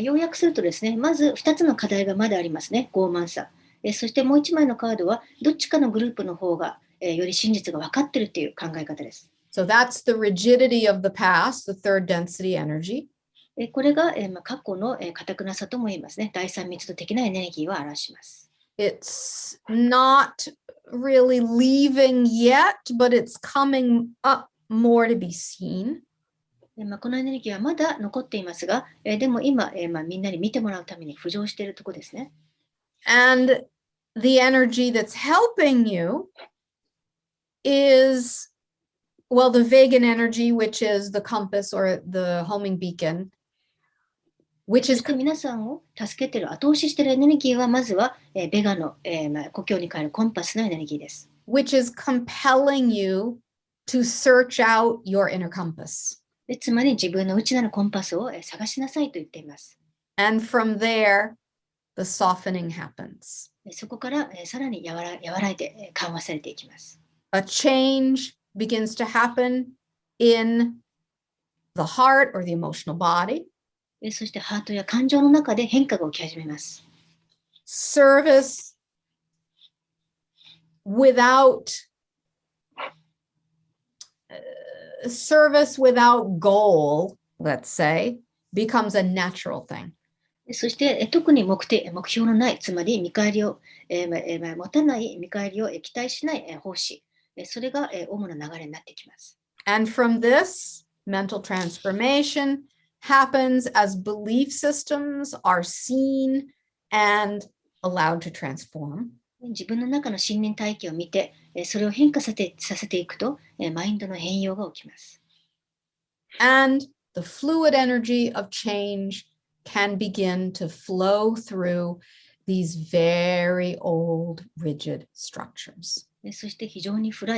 B: 要約するとですね、まず2つの課題がまだありますね。傲慢さ。そしてもう1枚のカードは、どっちかのグループの方が、より真実が分かっているという考え方です。
A: So that's the rigidity of the past, the third density energy.
B: これが、過去の堅くなさとも言いますね。第3密度的なエネルギーを表します。
A: It's not really leaving yet, but it's coming up more to be seen.
B: このエネルギーはまだ残っていますが、でも今、みんなに見てもらうために浮上しているところですね。
A: And the energy that's helping you is, well, the vegan energy, which is the compass or the homing beacon, which
B: そ
A: is
B: して皆さんを助けている、後押ししているエネルギーは、まずは、ベガの、故郷に帰るコンパスのエネルギーです。
A: which is compelling you to search out your inner compass.
B: つまり自分の内なるコンパスを探しなさいと言っています。
A: And from there, the softening happens.
B: そこからさらに和らいで緩和されていきます。
A: A change begins to happen in the heart or the emotional body.
B: そしてハートや感情の中で変化が起き始めます。
A: Service without goal, let's say, becomes a natural thing.
B: そして特に目標のない、つまり見返りを、持たない、見返りを期待しない奉仕、それが主な流れになってきます。
A: And from this, mental transformation happens as belief systems are seen and allowed to transform.
B: 自分の中の信念体系を見て、それを変化させていくと、マインドの変容が起きます。
A: And the fluid energy of change can begin to flow through these very old, rigid structures.
B: そして非常に古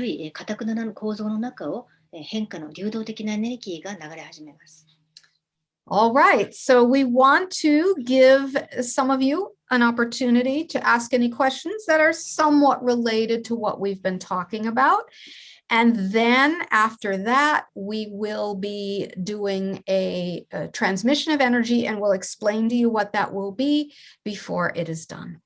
B: い固くならぬ構造の中を変化の流動的なエネルギーが流れ始めます。
A: All right, so we want to give some of you an opportunity to ask any questions that are somewhat related to what we've been talking about. And then after that, we will be doing a transmission of energy and we'll explain to you what that will be before it is done.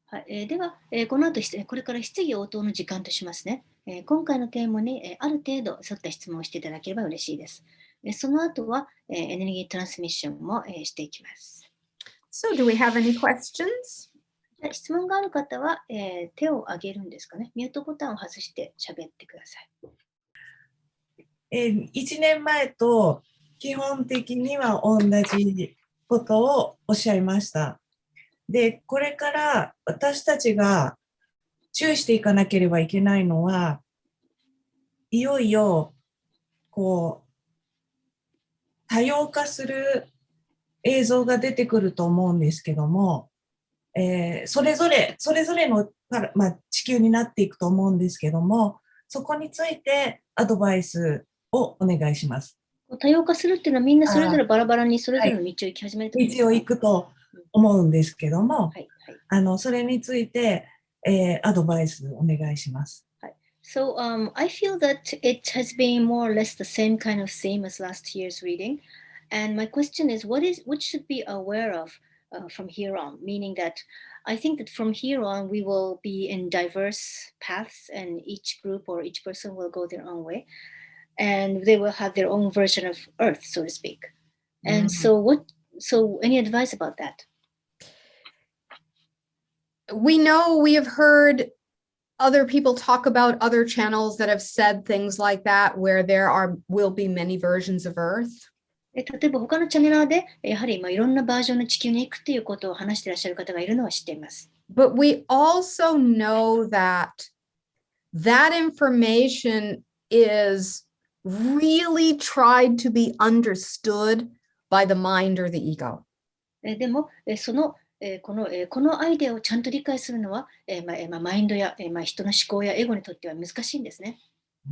B: はい、では、この後これから質疑応答の時間としますね。今回のテーマに、ある程度沿った質問をしていただければ嬉しいです。その後は、エネルギートランスミッションも、していきます。
A: So do we have any questions?
B: 質問がある方は、手を挙げるんですかね。ミュートボタンを外して喋ってください。
C: 1年前と基本的には同じことをおっしゃいました。で、これから私たちが注意していかなければいけないのは、いよいよこう多様化する映像が出てくると思うんですけども、それぞれの、地球になっていくと思うんですけども、そこについてアドバイスをお願いします。
B: 多様化するっていうのはみんなそれぞれバラバラにそれぞれの道を行き始めると思うんですか？
C: 道を行くと思うんですけども、
B: はいはい、
C: それについて、アドバイスお願いします。
B: はい。So, I feel that it has been more or less the same kind of theme as last year's reading. And my question is, what should be aware of from here on? Meaning that I think that from here on, we will be in diverse paths and each group or each person will go their own way. And they will have their own version of Earth, so to speak. And so any advice about that?
A: We know we have heard other people talk about other channels that have said things like that, where will be many versions of Earth.
B: 例えば他のチャネラーでやはりいろんなバージョンの地球に行くということを話していらっしゃる方がいるのは知っています。
A: But we also know that information is really tried to be understood by the mind or the ego.
B: でもこのアイデアをちゃんと理解するのはマインドや人の思考やエゴにとっては難しいんですね。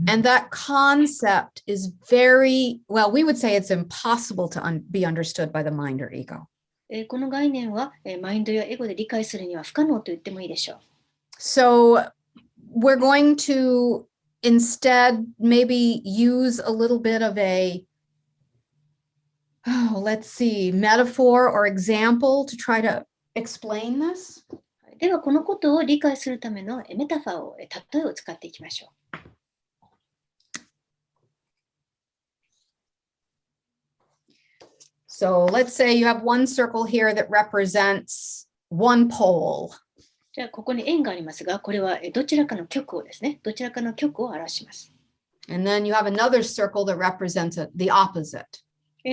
A: And that concept is we would say it's impossible to be understood by the mind or ego.
B: この概念はマインドやエゴで理解するには不可能と言ってもいいでしょう。
A: So we're going to instead maybe use a little bit of metaphor or example to try to explain this.
B: ではこのことを理解するためのメタファーを例えを使っていきましょう。
A: So let's say you have one circle here that represents one pole.
B: じゃあここに円がありますが、これはどちらかの極をですね、どちらかの極を表します。
A: And then you have another circle that represents the opposite.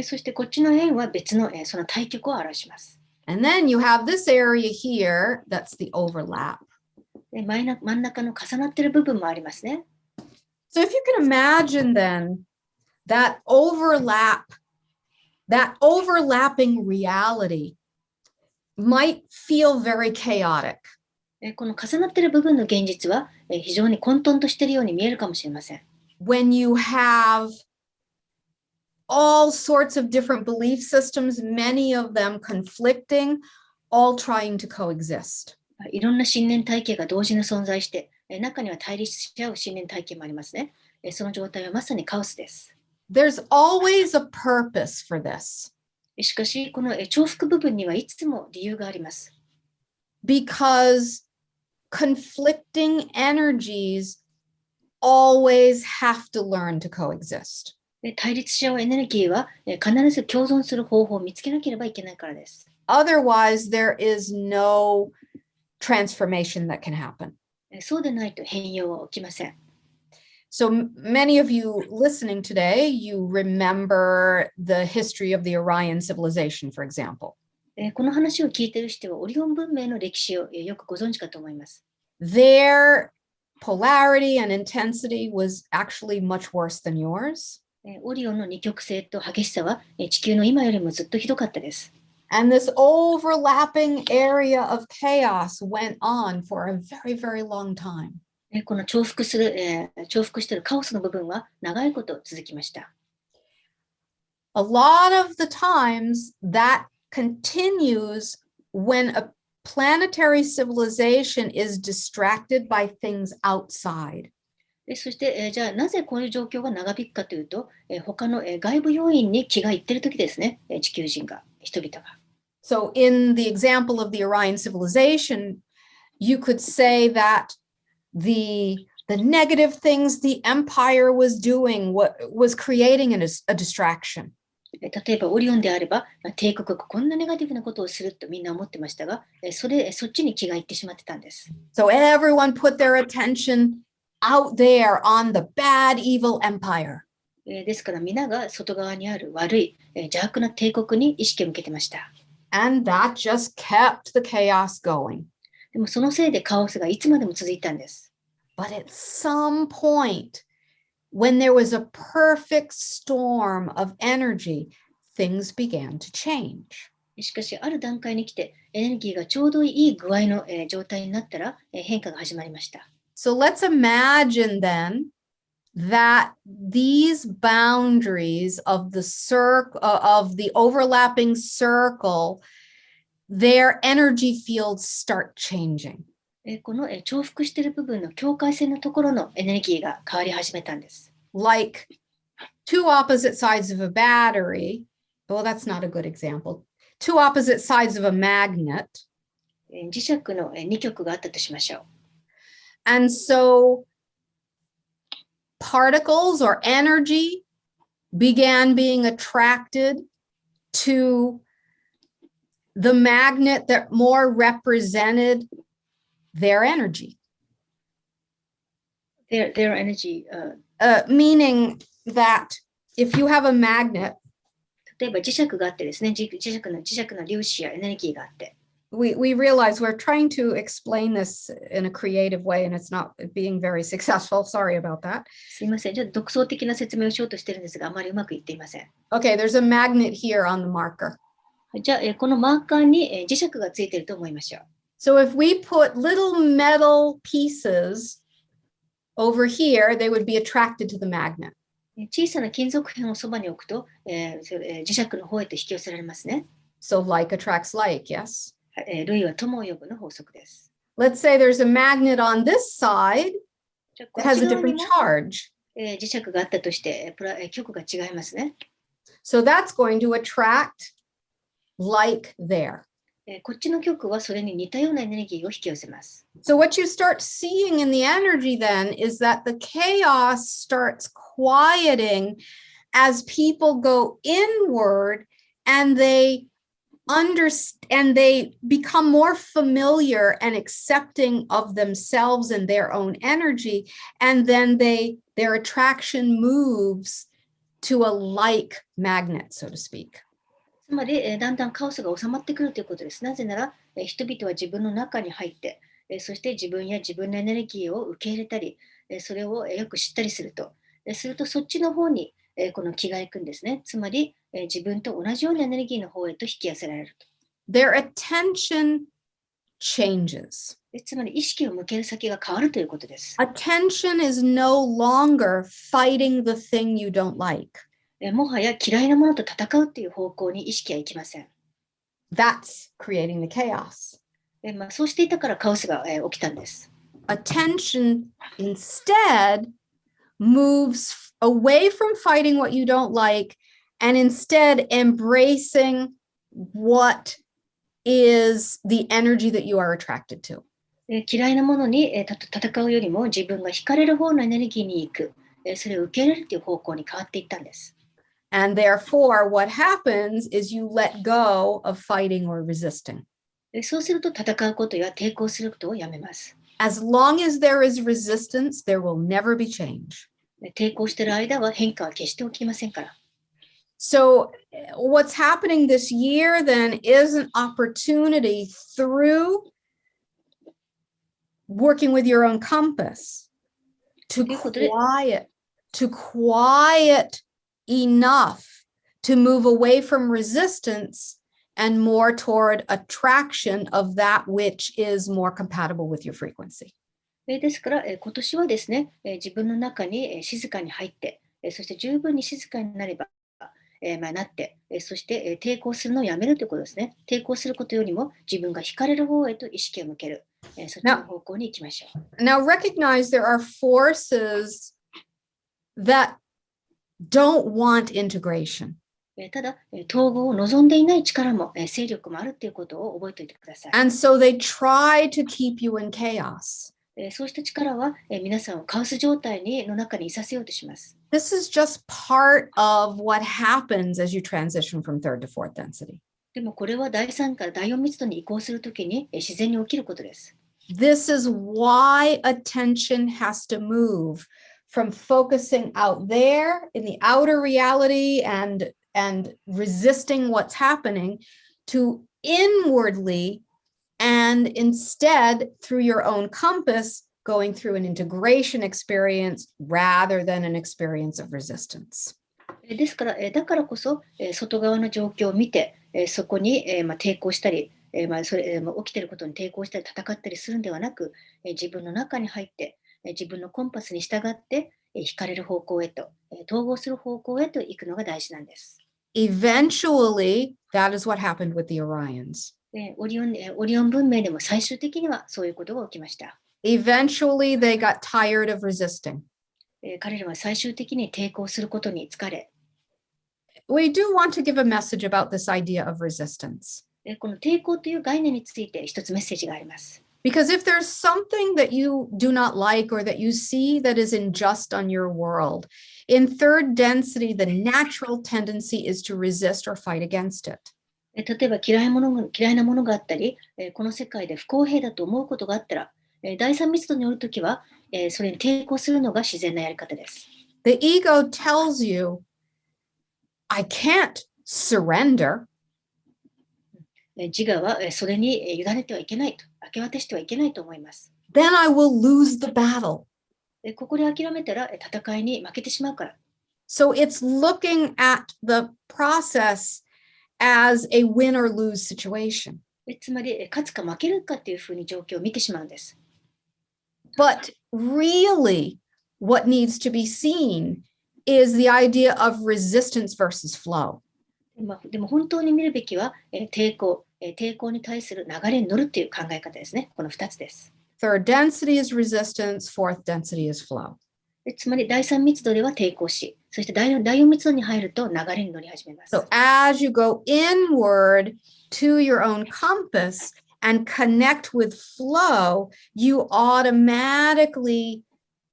B: そしてこっちの円は別のその対極を表します。
A: And then you have this area here that's the overlap.
B: 真ん中の重なっている部分もありますね。
A: So if you can imagine then that overlapping reality might feel very chaotic.
B: この重なっている部分の現実は非常に混沌としているように見えるかもしれません。
A: When you have all sorts of different belief systems, many of them conflicting, all trying to coexist.
B: いろんな信念体系が同時に存在して、中には対立し合う信念体系もありますね。その状態はまさにカオスです。
A: There's always a purpose for this.
B: しかし、この重複部分にはいつも理由があります。
A: Because conflicting energies always have to learn to coexist.
B: 対立し合うエネルギーは必ず共存する方法を見つけなければいけないからです。
A: Otherwise, there is no transformation that can happen.
B: そうでないと変容は起きません。
A: So many of you listening today, you remember the history of the Orion civilization, for example.
B: この話を聞いている人はオリオン文明の歴史をよくご存知かと思います。
A: Their polarity and intensity was actually much worse than yours.
B: オリオンの二極性と激しさは地球の今よりもずっとひどかったです。
A: And this overlapping area of chaos went on for a very, very long time.
B: この重複しているカオスの部分は長いこと続きました。
A: A lot of the times that continues when a planetary civilization is distracted by things outside.
B: そして、じゃあなぜこういう状況が長引くかというと、他の外部要因に気がいっているときですね、地球人が、人々が。
A: So in the example of the Orion civilization, you could say that the negative things the empire was doing was creating a distraction.
B: 例えばオリオンであれば、帝国がこんなネガティブなことをするとみんな思ってましたが、そっちに気がいってしまってたんです。
A: So everyone put their attention out there on the bad, evil empire.
B: ですから皆が外側にある悪い、邪悪な帝国に意識を向けてました。
A: And that just kept the chaos going.
B: でもそのせいでカオスがいつまでも続いたんです。
A: But at some point, when there was a perfect storm of energy, things began to change.
B: しかし、ある段階に来て、エネルギーがちょうどいい具合の、状態になったら、変化が始まりました。
A: So let's imagine then that these boundaries of the overlapping circle, their energy fields start changing.
B: この重複している部分の境界線のところのエネルギーが変わり始めたんです。
A: Like two opposite sides of a battery. Well, that's not a good example. Two opposite sides of a magnet.
B: 磁石の2極があったとしましょう。
A: And so particles or energy began being attracted to the magnet that more represented their energy.
B: Their energy.
A: Meaning that if you have a magnet,
B: 例えば磁石があってですね、磁石の粒子やエネルギーがあって。
A: We realize we're trying to explain this in a creative way and it's not being very successful. Sorry about that.
B: すいません。ちょっと独創的な説明をしようとしてるんですが、あまりうまくいっていません。
A: Okay, there's a magnet here on the marker.
B: じゃあ、このマーカーに磁石がついていると思いましょう。
A: So if we put little metal pieces over here, they would be attracted to the magnet.
B: 小さな金属片をそばに置くと、磁石の方へと引き寄せられますね。
A: So like attracts like, yes?
B: 類は友を呼ぶの法則です。
A: Let's say there's a magnet on this side that has a different charge.
B: 磁石があったとして、極が違いますね。
A: So that's going to attract like there.
B: こっちの極はそれに似たようなエネルギーを引き寄せます。
A: So what you start seeing in the energy then is that the chaos starts quieting as people go inward and they become more familiar and accepting of themselves and their own energy, and then their attraction moves to a like magnet, so to speak.
B: つまり、だんだんカオスが収まってくるということです。なぜなら、人々は自分の中に入って、そして自分や自分のエネルギーを受け入れたり、それをよく知ったりすると、そっちの方にこの気がいくんですね。つまり、自分と同じようなエネルギーの方へと引き寄せられると。
A: Their attention changes.
B: つまり、意識を向ける先が変わるということです。
A: Attention is no longer fighting the thing you don't like.
B: もはや嫌いなものと戦うという方向に意識はいきません。
A: That's creating the chaos.
B: そうしていたからカオスが起きたんです。
A: Attention instead moves away from fighting what you don't like and instead embracing what is the energy that you are attracted to.
B: 嫌いなものに戦うよりも自分が惹かれる方のエネルギーに行く、それを受け入れるという方向に変わっていったんです。
A: And therefore, what happens is you let go of fighting or resisting.
B: そうすると戦うことや抵抗することをやめます。
A: As long as there is resistance, there will never be change.
B: 抵抗している間は変化は決して起きませんから。
A: So what's happening this year then is an opportunity through working with your own compass to quiet enough to move away from resistance and more toward attraction of that which is more compatible with your frequency.
B: ですから、今年はですね、自分の中に静かに入って、そして十分に静かになれば、なって、そして抵抗するのをやめるということですね。抵抗することよりも自分が惹かれる方へと意識を向ける、そっちの方向に行きましょう。
A: Now recognize there are forces that don't want integration.
B: ただ、統合を望んでいない力も、勢力もあるということを覚えておいてください。
A: And so they try to keep you in chaos.
B: そうした力は、皆さんをカオス状態の中にいさせようとします。
A: This is just part of what happens as you transition from third to fourth density.
B: でもこれは第3から第4密度に移行するときに自然に起きることです。
A: This is why attention has to move from focusing out there in the outer reality and resisting what's happening to inwardly and instead through your own compass going through an integration experience rather than an experience of resistance.
B: ですから、だからこそ、外側の状況を見て、そこに、抵抗したり、それ起きていることに抵抗したり戦ったりするんではなく、自分の中に入って、自分のコンパスに従って、惹かれる方向へと、統合する方向へと行くのが大事なんです。
A: Eventually, that is what happened with the Orions.
B: オリオン文明でも最終的にはそういうことが起きました。
A: Eventually, they got tired of resisting.
B: 彼らは最終的に抵抗することに疲れ、
A: We do want to give a message about this idea of resistance.
B: この抵抗という概念について一つメッセージがあります。
A: Because if there's something that you do not like or that you see that is unjust on your world, in third density, the natural tendency is to resist or fight against it.
B: 例えば嫌いなものがあったり、この世界で不公平だと思うことがあったら、第三密度におるときは、それに抵抗するのが自然なやり方です。
A: The ego tells you, I can't surrender.
B: 自我はそれに委ねてはいけないと、明け渡してはいけないと思います。
A: Then I will lose the battle.
B: ここで諦めたら戦いに負けてしまうから。
A: So it's looking at the process as a win or lose situation.
B: つまり勝つか負けるかっていうふうに状況を見てしまうんです。
A: But really, what needs to be seen is the idea of resistance versus flow.
B: でも本当に見るべきは抵抗に対する流れに乗るっていう考え方ですね。この2つです。
A: Third density is resistance, fourth density is flow.
B: つまり第3密度では抵抗し、そして第4密度に入ると流れに乗り始めます。
A: So as you go inward to your own compass and connect with flow, you automatically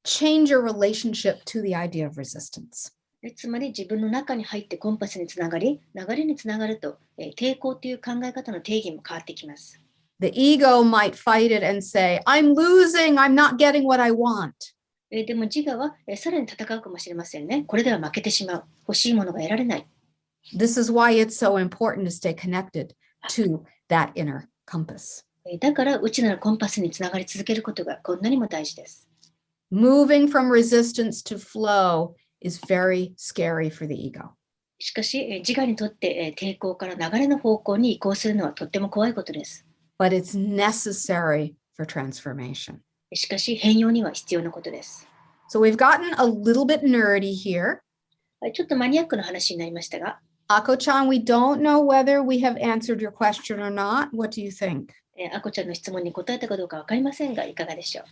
A: change your relationship to the idea of resistance.
B: つまり自分の中に入ってコンパスにつながり、流れにつながると、抵抗という考え方の定義も変わってきます。
A: The ego might fight it and say, I'm losing, I'm not getting what I want.
B: でも自我はさらに戦うかもしれませんね。これでは負けてしまう。欲しいものが得られない。
A: This is why it's so important to stay connected to that inner compass.
B: だから内なるコンパスにつながり続けることがこんなにも大事です。
A: Moving from resistance to flow is very scary for the ego.
B: しかし、自我にとって抵抗から流れの方向に移行するのはとっても怖いことです。
A: But it's necessary for transformation.
B: しかし、変容には必要なことです。
A: So we've gotten a little bit nerdy here.
B: はい、ちょっとマニアックな話になりましたが、
A: Ako-chan, we don't know whether we have answered your question or not. What do you think?
B: あこちゃんの質問に答えたかどうかわかりませんが、いかがでしょう。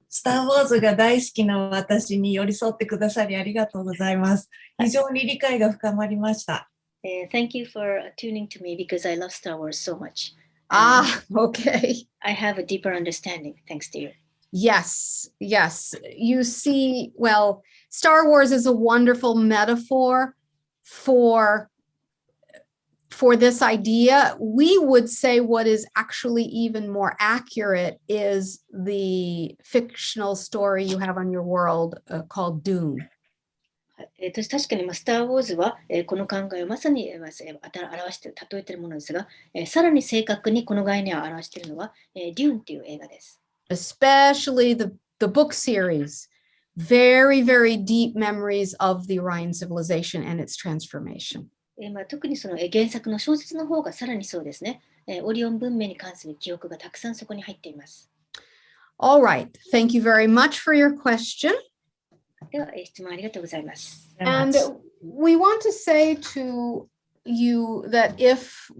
C: スター・ウォーズが大好きな私に寄り添ってくださりありがとうございます。非常に理解が深まりました。
B: Thank you for tuning to me because I love Star Wars so much.
A: Okay.
B: I have a deeper understanding thanks to you.
A: Yes, yes. You see, well, Star Wars is a wonderful metaphor for this idea. We would say what is actually even more accurate is the fictional story you have on your world called Dune.
B: 確かにスター・ウォーズはこの考えをまさに表して例えているものですが、さらに正確にこの概念を表しているのはデューンという映画です。
A: Especially the book series. Very, very deep memories of the Orion civilization and its transformation.
B: 特にその原作の小説の方がさらにそうですね。オリオン文明に関する記憶がたくさんそこに入っています。
A: All right. Thank you very much for your question.
B: では、質問ありがとうございます。
A: And we want to say to you that if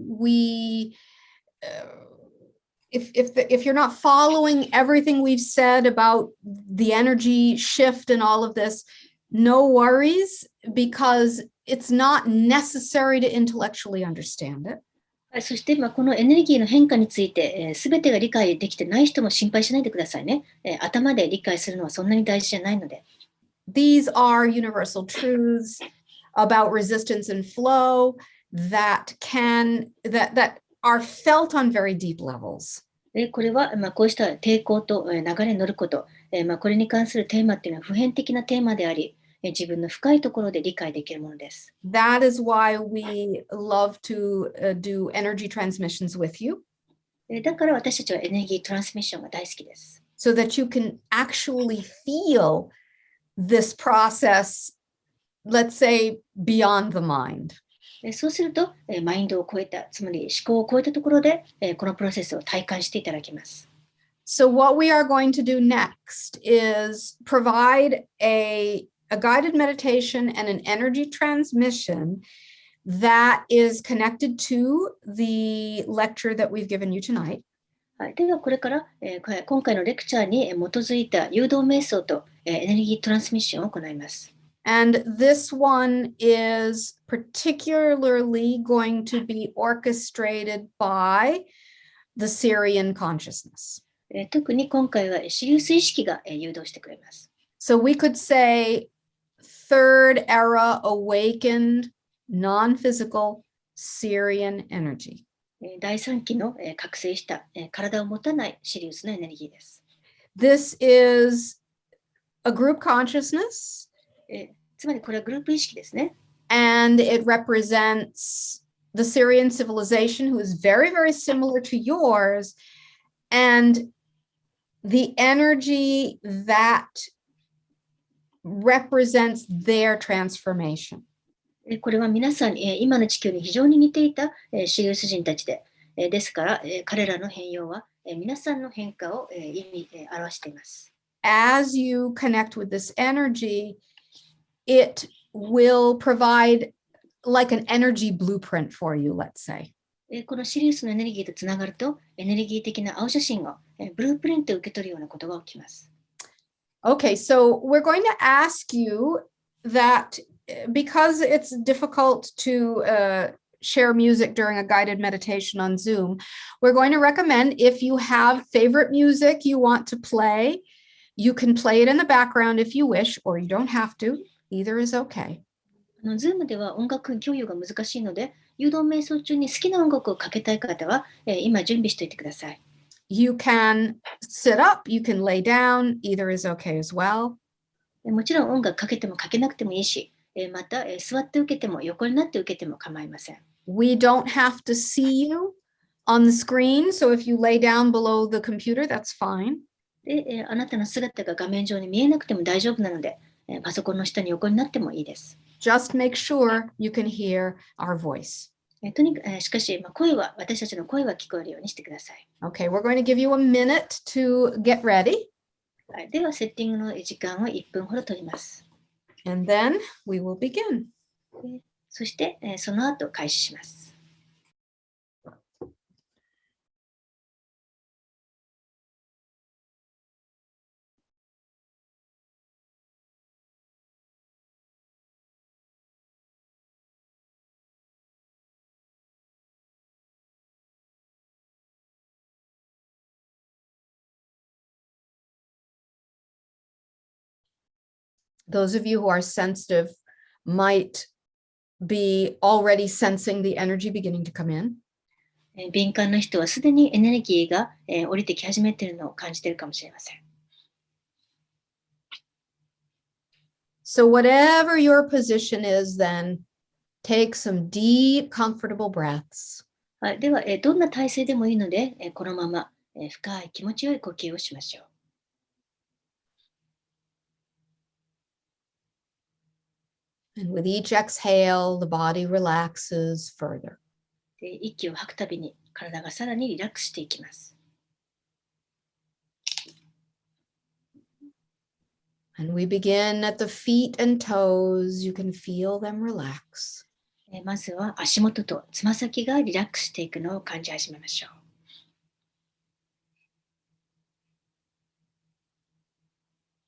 A: you're not following everything we've said about the energy shift and all of this, no worries, because it's not necessary to intellectually understand it.
B: そして、このエネルギーの変化について、すべてが理解できてない人も心配しないでくださいね。頭で理解するのはそんなに大事じゃないので。
A: These are universal truths about resistance and flow that are felt on very deep levels.
B: これは、こうした抵抗と流れに乗ること、これに関するテーマっていうのは普遍的なテーマであり、自分の深いところで理解できるものです。
A: That is why we love to do energy transmissions with you.
B: だから私たちはエネルギートランスミッションが大好きです。
A: So that you can actually feel this process, let's say, beyond the mind.
B: そうすると、マインドを超えた、つまり思考を超えたところで、このプロセスを体感していただきます。
A: So what we are going to do next is provide a guided meditation and an energy transmission that is connected to the lecture that we've given you tonight.
B: はい、ではこれから、今回のレクチャーに基づいた誘導瞑想と、エネルギートランスミッションを行います。
A: And this one is particularly going to be orchestrated by the Sirian consciousness.
B: 特に今回はシリウス意識が誘導してくれます。
A: So we could say third era awakened nonphysical Sirian energy.
B: 第3期の覚醒した体を持たないシリウスのエネルギーです。
A: This is a group consciousness.
B: つまりこれはグループ意識ですね。
A: And it represents the Sirian civilization, who is very, very similar to yours, and the energy that represents their transformation.
B: これは皆さん、今の地球に非常に似ていたシリウス人たちで、ですから、彼らの変容は皆さんの変化を表しています。
A: As you connect with this energy, it will provide like an energy blueprint for you, let's say.
B: このシリウスのエネルギーとつながると、エネルギー的な青写真をブループリントを受け取るようなことが起きます。
A: Okay, so we're going to ask you that because it's difficult to share music during a guided meditation on Zoom, we're going to recommend if you have favorite music you want to play, you can play it in the background if you wish, or you don't have to. Either is okay.
B: Zoom では音楽共有が難しいので、誘導瞑想中に好きな音楽をかけたい方は、今準備しておいてください。
A: You can sit up, you can lay down, either is okay as well.
B: もちろん音楽かけてもかけなくてもいいし、また座って受けても横になって受けても構いません。
A: We don't have to see you on the screen, so if you lay down below the computer, that's fine.
B: で、あなたの姿が画面上に見えなくても大丈夫なので、パソコンの下に横になってもいいです。
A: Just make sure you can hear our voice.
B: しかし、私たちの声は聞こえるようにしてください。
A: Okay, we're going to give you a minute to get ready.
B: では、セッティングの時間を1分ほど取ります。
A: And then we will begin.
B: そして、その後開始します。
A: Those of you who are sensitive might be already sensing the energy beginning to come in.
B: 敏感な人はすでにエネルギーが、降りてき始めているのを感じているかもしれません。
A: So whatever your position is, then take some deep, comfortable breaths.
B: はい、では、どんな体勢でもいいので、このまま、深い気持ちよい呼吸をしましょう。
A: And with each exhale, the body relaxes further.
B: で、息を吐くたびに体がさらにリラックスしていきます。
A: And we begin at the feet and toes. You can feel them relax.
B: まずは足元とつま先がリラックスしていくのを感じ始めましょ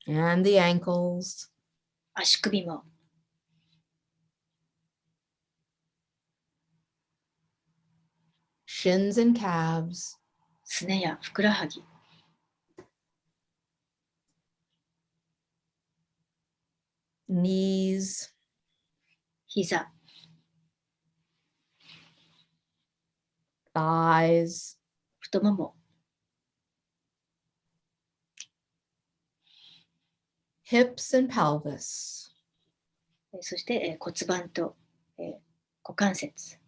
B: う。
A: And the ankles.
B: 足首も。
A: Shins and calves.
B: すねやふくらはぎ。
A: Knees.
B: 膝。
A: Thighs.
B: 太もも。
A: Hips and pelvis.
B: そして、骨盤と、股関節。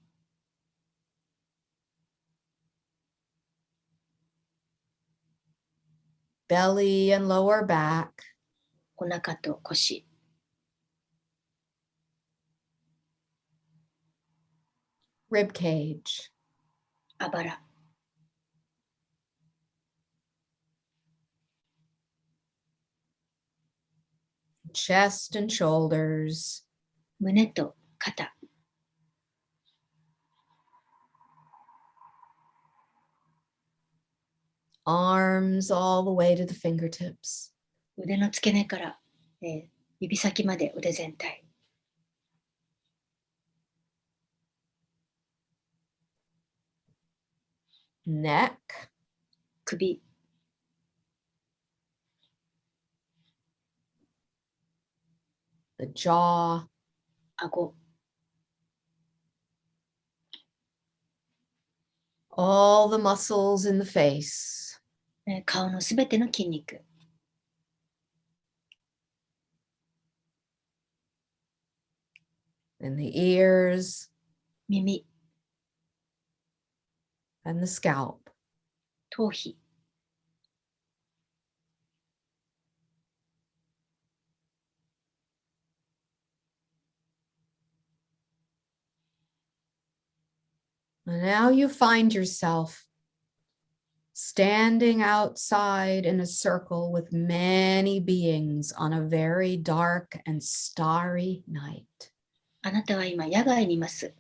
A: Belly and lower back.
B: お腹と腰。
A: Rib cage.
B: あばら。
A: Chest and shoulders.
B: 胸と肩。
A: Arms all the way to the fingertips.
B: 腕の付け根から、指先まで腕全体。
A: Neck.
B: 首。
A: The jaw.
B: 顎。
A: All the muscles in the face.
B: 顔のすべての筋肉。
A: And the ears.
B: 耳。
A: And the scalp.
B: 頭皮。
A: And now you find yourself standing outside in a circle with many beings on a very dark and starry night.
B: あなたは今野外にいます。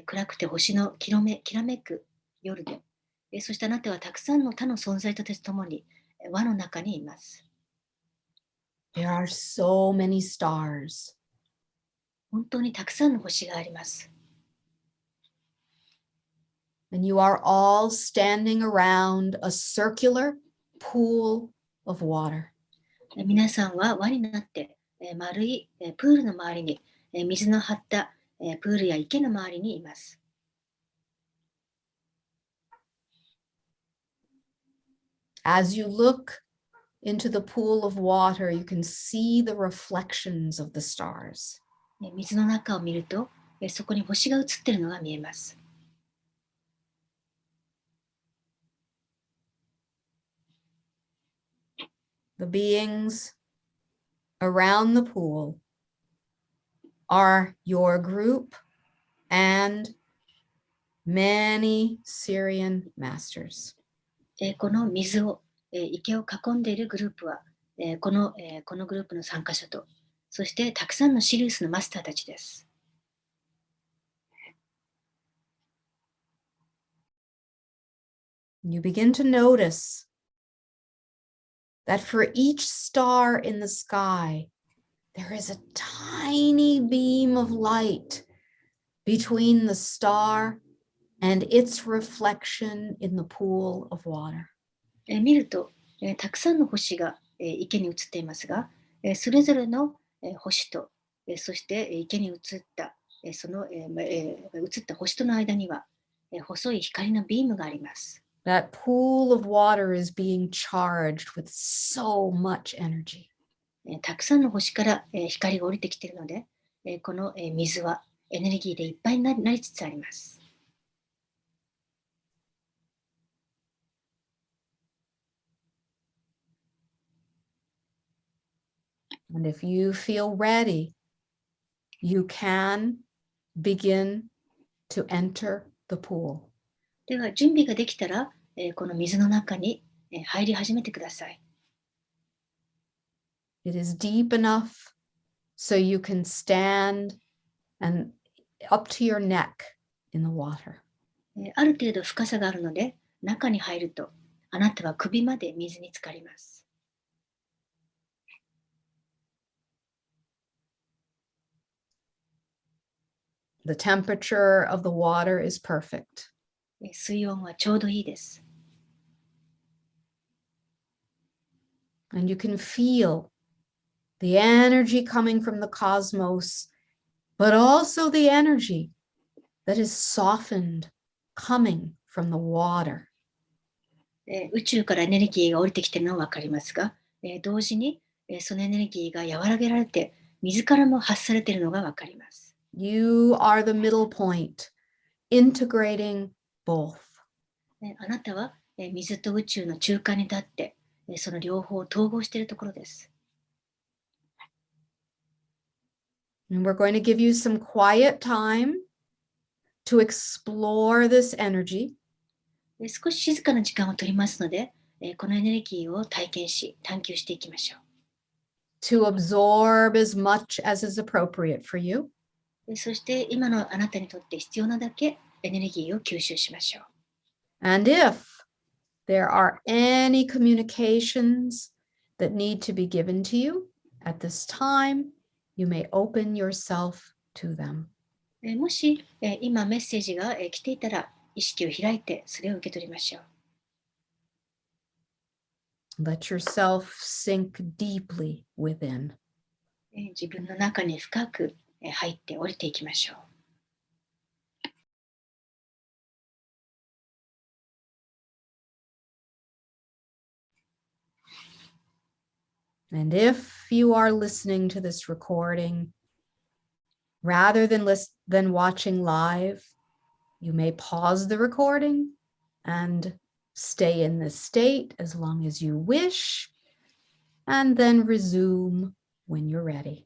B: 暗くて星のきらめく夜で、そしてあなたはたくさんの他の存在たちと共に輪の中にいます。
A: There are so many stars.
B: 本当にたくさんの星があります。
A: And you are all standing around a circular pool of water.
B: 皆さんは輪になって丸いプールの周りに水の張ったプールや池の周りにいます。
A: As you look into the pool of water, you can see the reflections of the stars.
B: 水の中を見るとそこに星が映っているのが見えます。
A: The beings around the pool are your group and many Sirian masters.
B: この水を池を囲んでいるグループはこのグループの参加者とそしてたくさんのシリウスのマスターたちです。
A: You begin to notice that for each star in the sky, there is a tiny beam of light between the star and its reflection in the pool of water.
B: 見ると、たくさんの星が、池に映っていますが、それぞれの、星と、そして、池に映った、その、映った星との間には、細い光のビームがあります。
A: That pool of water is being charged with so much energy.
B: たくさんの星から、光が降りてきているので、この、水はエネルギーでいっぱいになりつつあります。
A: And if you feel ready, you can begin to enter the pool.
B: では、準備ができたら、この水の中に、入り始めてください。
A: It is deep enough so you can stand and up to your neck in the water.
B: ある程度深さがあるので、中に入ると、あなたは首まで水に浸かります。
A: The temperature of the water is perfect.
B: 水温はちょうどいいです。
A: And you can feel the energy coming from the cosmos, but also the energy that is softened coming from the water.
B: 宇宙からエネルギーが降りてきているのは分かりますが、同時に、そのエネルギーが和らげられて、水からも発されているのが分かります。
A: You are the middle point, integrating both.
B: あなたは、水と宇宙の中間に立って、その両方を統合しているところです。
A: And we're going to give you some quiet time to explore this energy.
B: 少し静かな時間を取りますので、このエネルギーを体験し、探求していきましょ
A: to absorb as much as is appropriate for you.
B: う。そして今のあなたにとって必要なだけエネルギーを吸収しましょう。
A: And if there are any communications that need to be given to you at this time, you may open yourself to them.
B: もし、今メッセージが、来ていたら意識を開いてそれを受け取りましょう。
A: Let yourself sink deeply within.
B: 自分の中に深く、入って降りていきましょう。
A: And if you are listening to this recording, rather than watching live, you may pause the recording and stay in this state as long as you wish, and then resume when you're ready.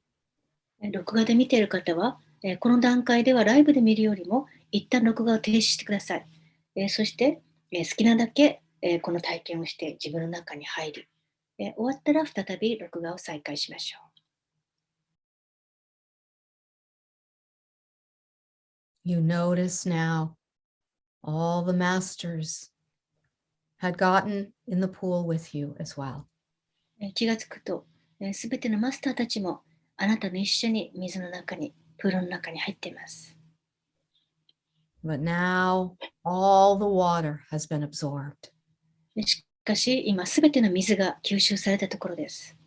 B: 録画で見ている方は、この段階ではライブで見るよりも一旦録画を停止してください。そして、好きなだけ、この体験をして自分の中に入り、終わったら再び録画を再開しましょう。
A: You notice now all the masters had gotten in the pool with you as well.
B: 気がつくと、すべてのマスターたちもあなたと一緒に水の中に、プールの中に入っています。
A: But now all the water has been absorbed.
B: しかし、今すべての水が吸収されたところです。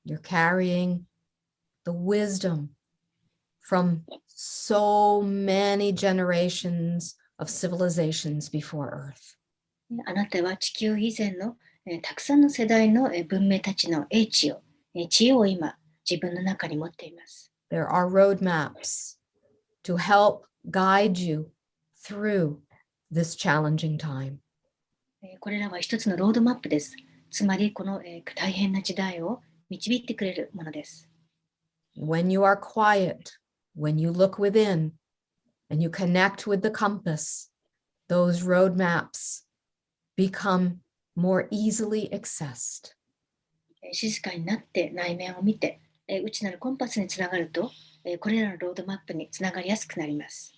A: You're carrying the wisdom from so many generations of civilizations before Earth.
B: あなたは地球以前の、たくさんの世代の、文明たちの英知を、知恵を今自分の中に持っています。
A: There are roadmaps to help guide you through this challenging time.
B: これらは一つのロードマップです。つまりこの、大変な時代を導いてくれるものです。
A: When you are quiet, when you look within, and you connect with the compass, those roadmaps become more easily accessed.
B: 静かになって内面を見て、内なるコンパスにつながると、これらのロードマップにつながりやすくなります。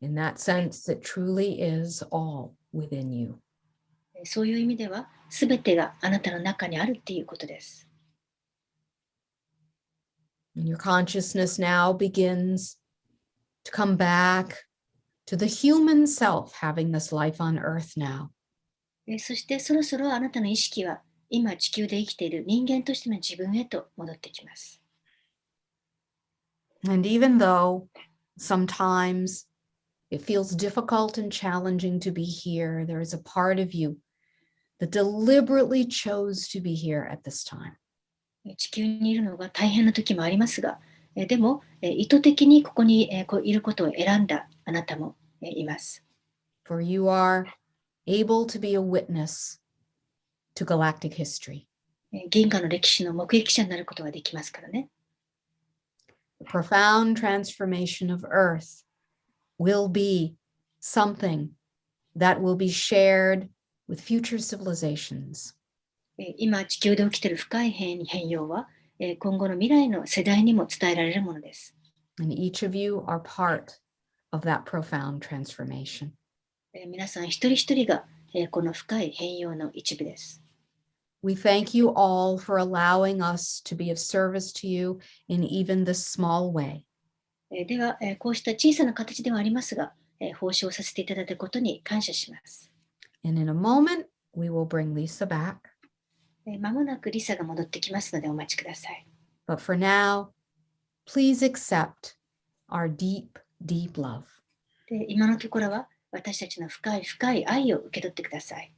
A: In that sense, it truly is all within you.
B: そういう意味では、すべてがあなたの中にあるっていうことです。
A: And your consciousness now begins to come back to the human self having this life on earth now.
B: そしてそろそろあなたの意識は今地球で生きている人間としての自分へと戻ってきます。
A: And even though sometimes it feels difficult and challenging to be here, there is a part of you that deliberately chose to be here at this time.
B: 地球にいるのが大変な時もありますが、でも意図的にここにいることを選んだあなたもいます。
A: For you are able to be a witness to galactic history.
B: 銀河の歴史の目撃者になることができますからね。
A: The profound transformation of Earth will be something that will be shared with future civilizations.
B: 今地球で起きている深い変容は今後の未来の世代にも伝えられるものです。
A: And each of you are part of that profound transformation.
B: 皆さん一人一人がこの深い変容の一部です。
A: We thank you all for allowing us to be of service to you in even this small way.
B: では、こうした小さな形ではありますが、奉仕をさせていただいたことに感謝します。
A: And in a moment, we will bring Lyssa back.
B: まもなくリサが戻ってきますのでお待ちください。
A: But for now, please accept our deep, deep love.
B: で今のところは私たちの深い深い愛を受け取ってください。